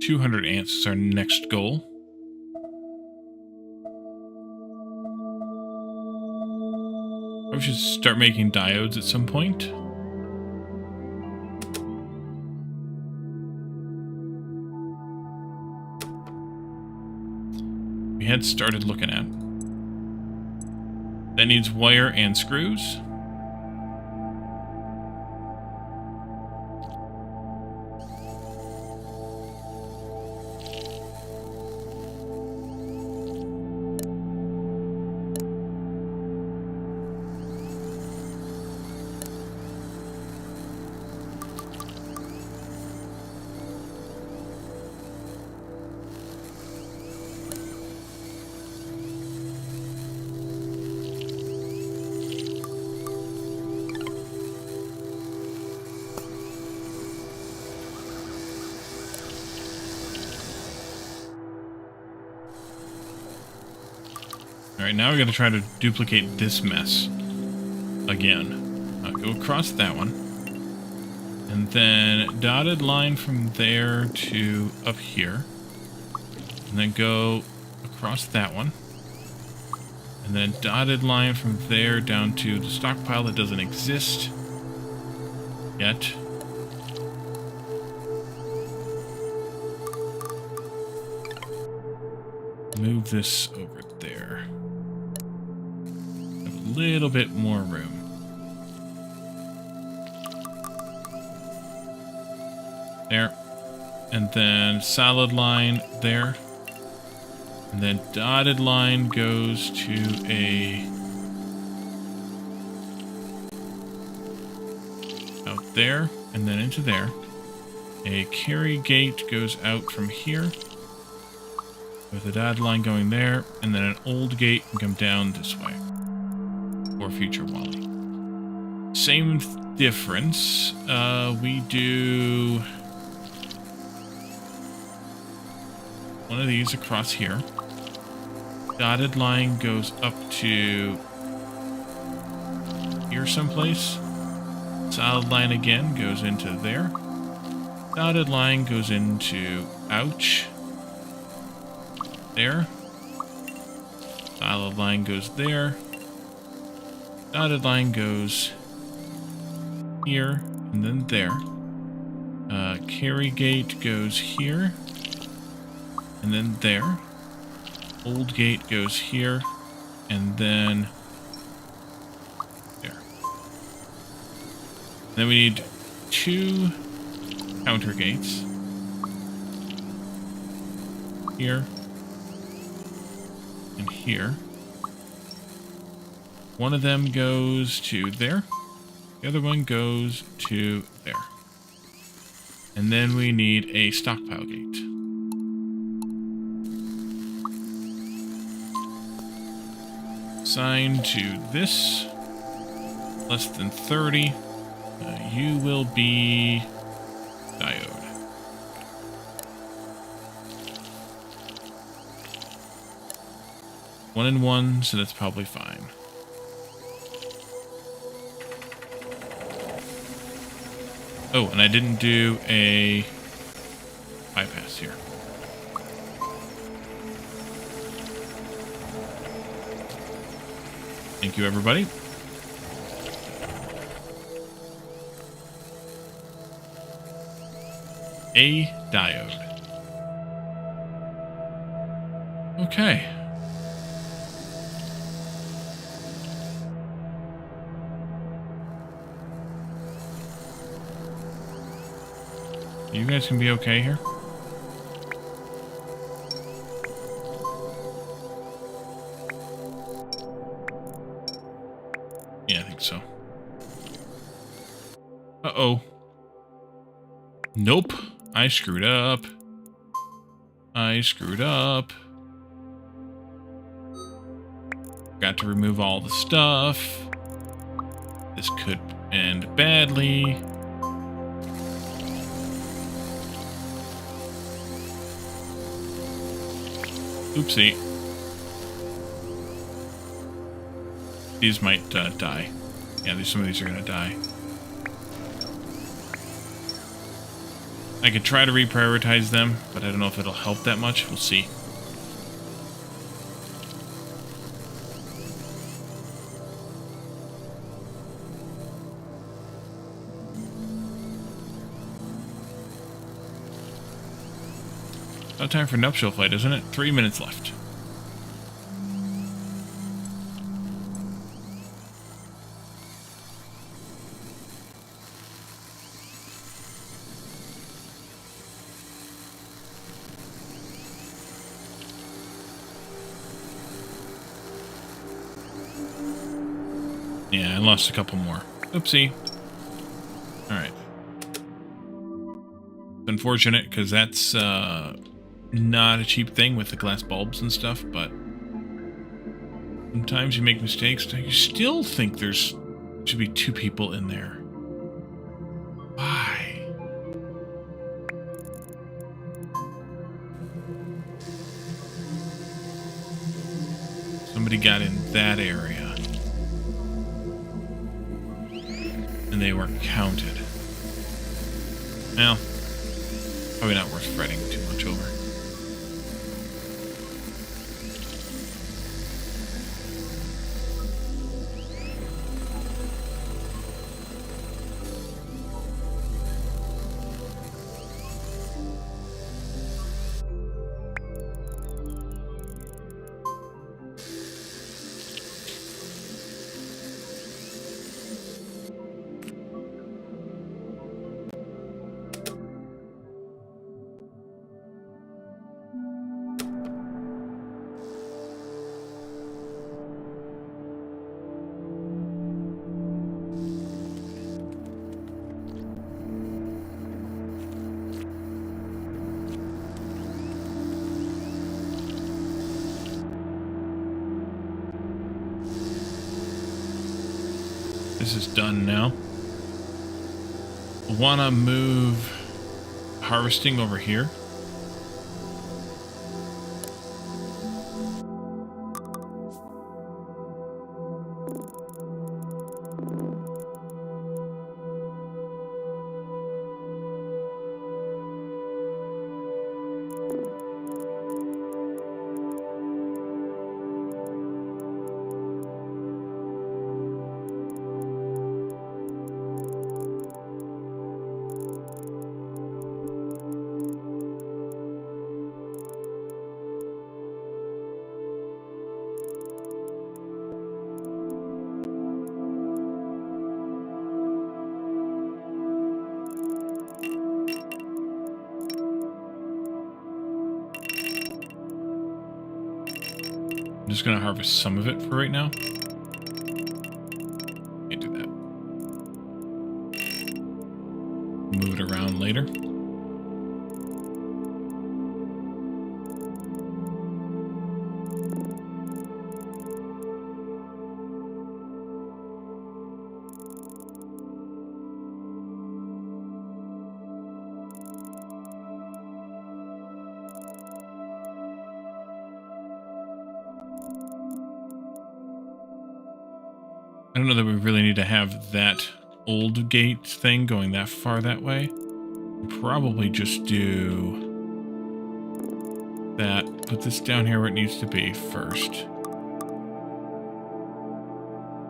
$200 ants is our next goal. I should start making diodes at some point. We had started looking at. That needs wire and screws. Alright, now we're going to try to duplicate this mess again. Go across that one. And then dotted line from there to up here. And then go across that one. And then dotted line from there down to the stockpile that doesn't exist yet. Move this over there. A little bit more room. There. And then solid line there. And then dotted line goes to a... out there, and then into there. A carry gate goes out from here. With a dotted line going there, and then an old gate can come down this way. For future Wally. Same difference. We do one of these across here. Dotted line goes up to here someplace. Solid line again goes into there. Dotted line goes into ouch. There. Solid line goes there. Dotted line goes here and then there. Carry gate goes here and then there. Old gate goes here and then there. Then we need 2 counter gates. Here and here. One of them goes to there. The other one goes to there. And then we need a stockpile gate. Assign to this. Less than 30. You will be diode. One and one, so that's probably fine. Oh, and I didn't do a bypass here. Thank you, everybody. A diode. Okay. You guys can be okay here? Yeah, I think so. Uh-oh. Nope. I screwed up. I screwed up. Got to remove all the stuff. This could end badly. Oopsie. These might die. Yeah, some of these are going to die. I could try to reprioritize them, but I don't know if it'll help that much. We'll see. About time for nuptial flight, isn't it? 3 minutes left. Yeah, I lost a couple more. Oopsie. Alright. Unfortunate, because that's not a cheap thing with the glass bulbs and stuff, but sometimes you make mistakes. You still think should be 2 people in there. Why? Somebody got in that area. And they weren't counted. Well, probably not worth fretting too much over. This is done now. We'll want to move harvesting over here. I'm just going to harvest some of it for right now. Can't do that. Move it around later. I don't know that we really need to have that old gate thing going that far that way. Probably just do that. Put this down here where it needs to be first.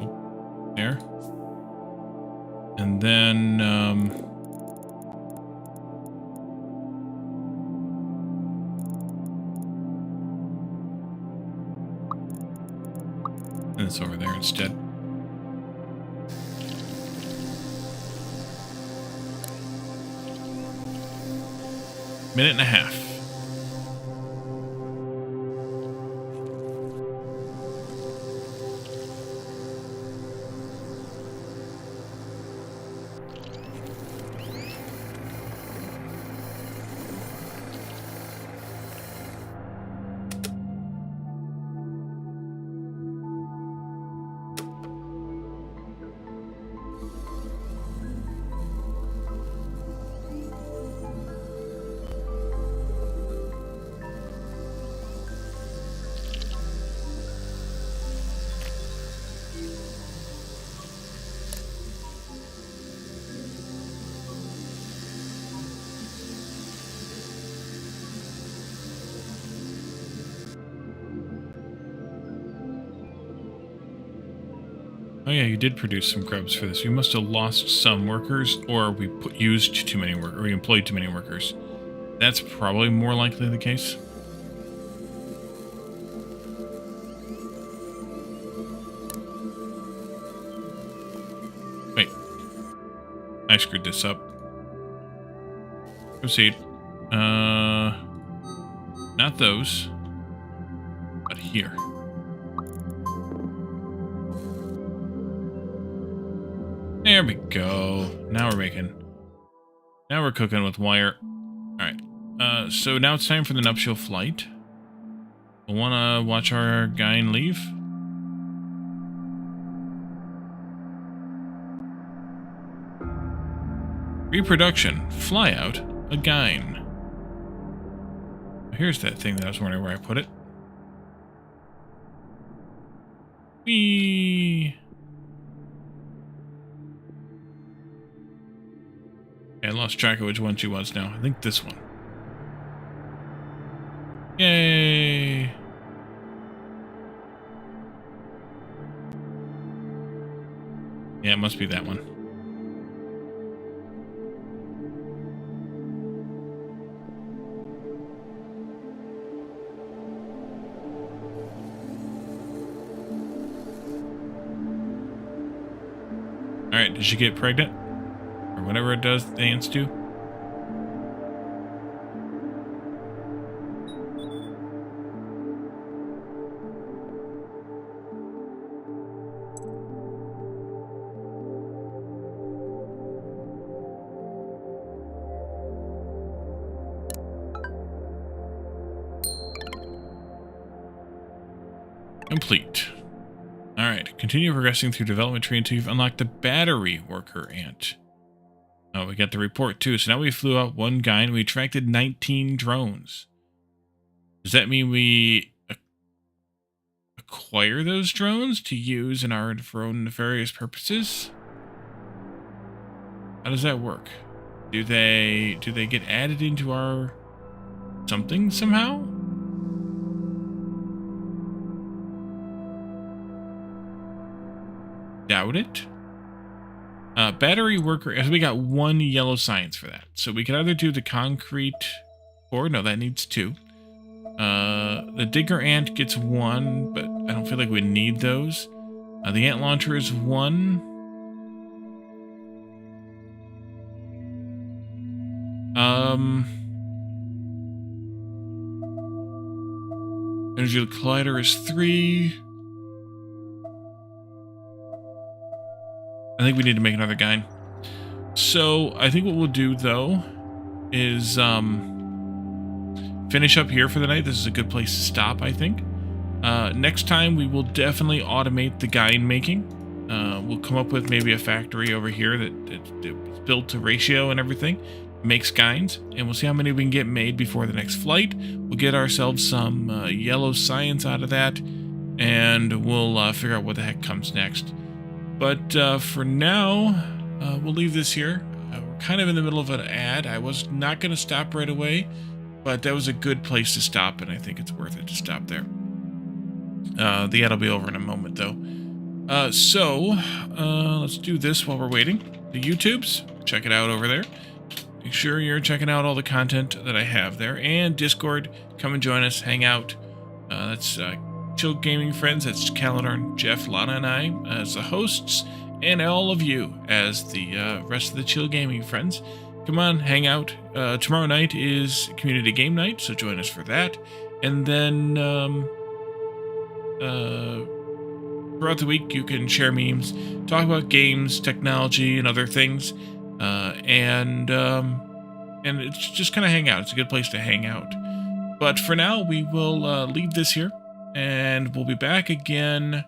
Oh, there. And then, and it's over there instead. Minute and a half. Oh yeah, you did produce some grubs for this. We must have lost some workers, or we used too many workers, or we employed too many workers. That's probably more likely the case. Wait. I screwed this up. Proceed. Not those, but here. There we go. Now we're cooking with wire. Alright. So now it's time for the nuptial flight. We'll wanna watch our Gyne leave. Reproduction. Fly out a Gyne. Here's that thing that I was wondering where I put it. Whee! I lost track of which one she was now. I think this one. Yay! Yeah, it must be that one. Alright, did she get pregnant? Or whatever it does, the ants do? Complete. Alright, continue progressing through development tree until you've unlocked the battery worker ant. Oh, we got the report too. So now we flew out one guy and we attracted 19 drones. Does that mean we acquire those drones to use in our for own nefarious purposes? How does that work? Do they get added into our something somehow? Doubt it. Battery worker, as we got one yellow science for that. So we could either do the concrete, or no, that needs 2. The digger ant gets 1, but I don't feel like we need those. The ant launcher is 1. Energy collider is 3. I think we need to make another Gyne. So I think what we'll do though is finish up here for the night. This is a good place to stop, I think. Next time we will definitely automate the Gyne making. We'll come up with maybe a factory over here that's built to ratio and everything, makes Gynes, and we'll see how many we can get made before the next flight. We'll get ourselves some yellow science out of that, and we'll figure out what the heck comes next. But for now, we'll leave this here. We're kind of in the middle of an ad. I was not going to stop right away, but that was a good place to stop, and I think it's worth it to stop there. The ad will be over in a moment, though. Let's do this while we're waiting. The YouTubes, check it out over there. Make sure you're checking out all the content that I have there. And Discord, come and join us, hang out. That's Chill Gaming Friends. That's Calendar, Jeff, Lana, and I as the hosts, and all of you as the rest of the Chill Gaming Friends. Come on, hang out. Tomorrow night is Community Game Night, so join us for that. And then throughout the week, you can share memes, talk about games, technology, and other things. And it's just kind of hang out. It's a good place to hang out. But for now, we will leave this here. And we'll be back again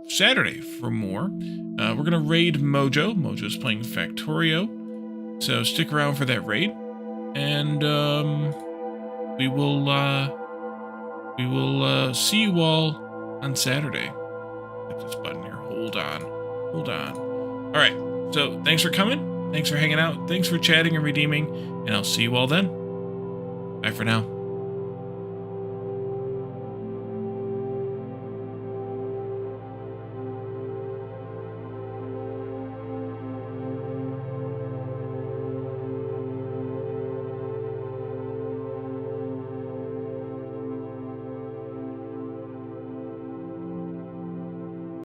Saturday for more. We're going to raid Mojo. Mojo's playing Factorio. So stick around for that raid. And we will see you all on Saturday. Hit this button here. Hold on. All right. So thanks for coming. Thanks for hanging out. Thanks for chatting and redeeming. And I'll see you all then. Bye for now.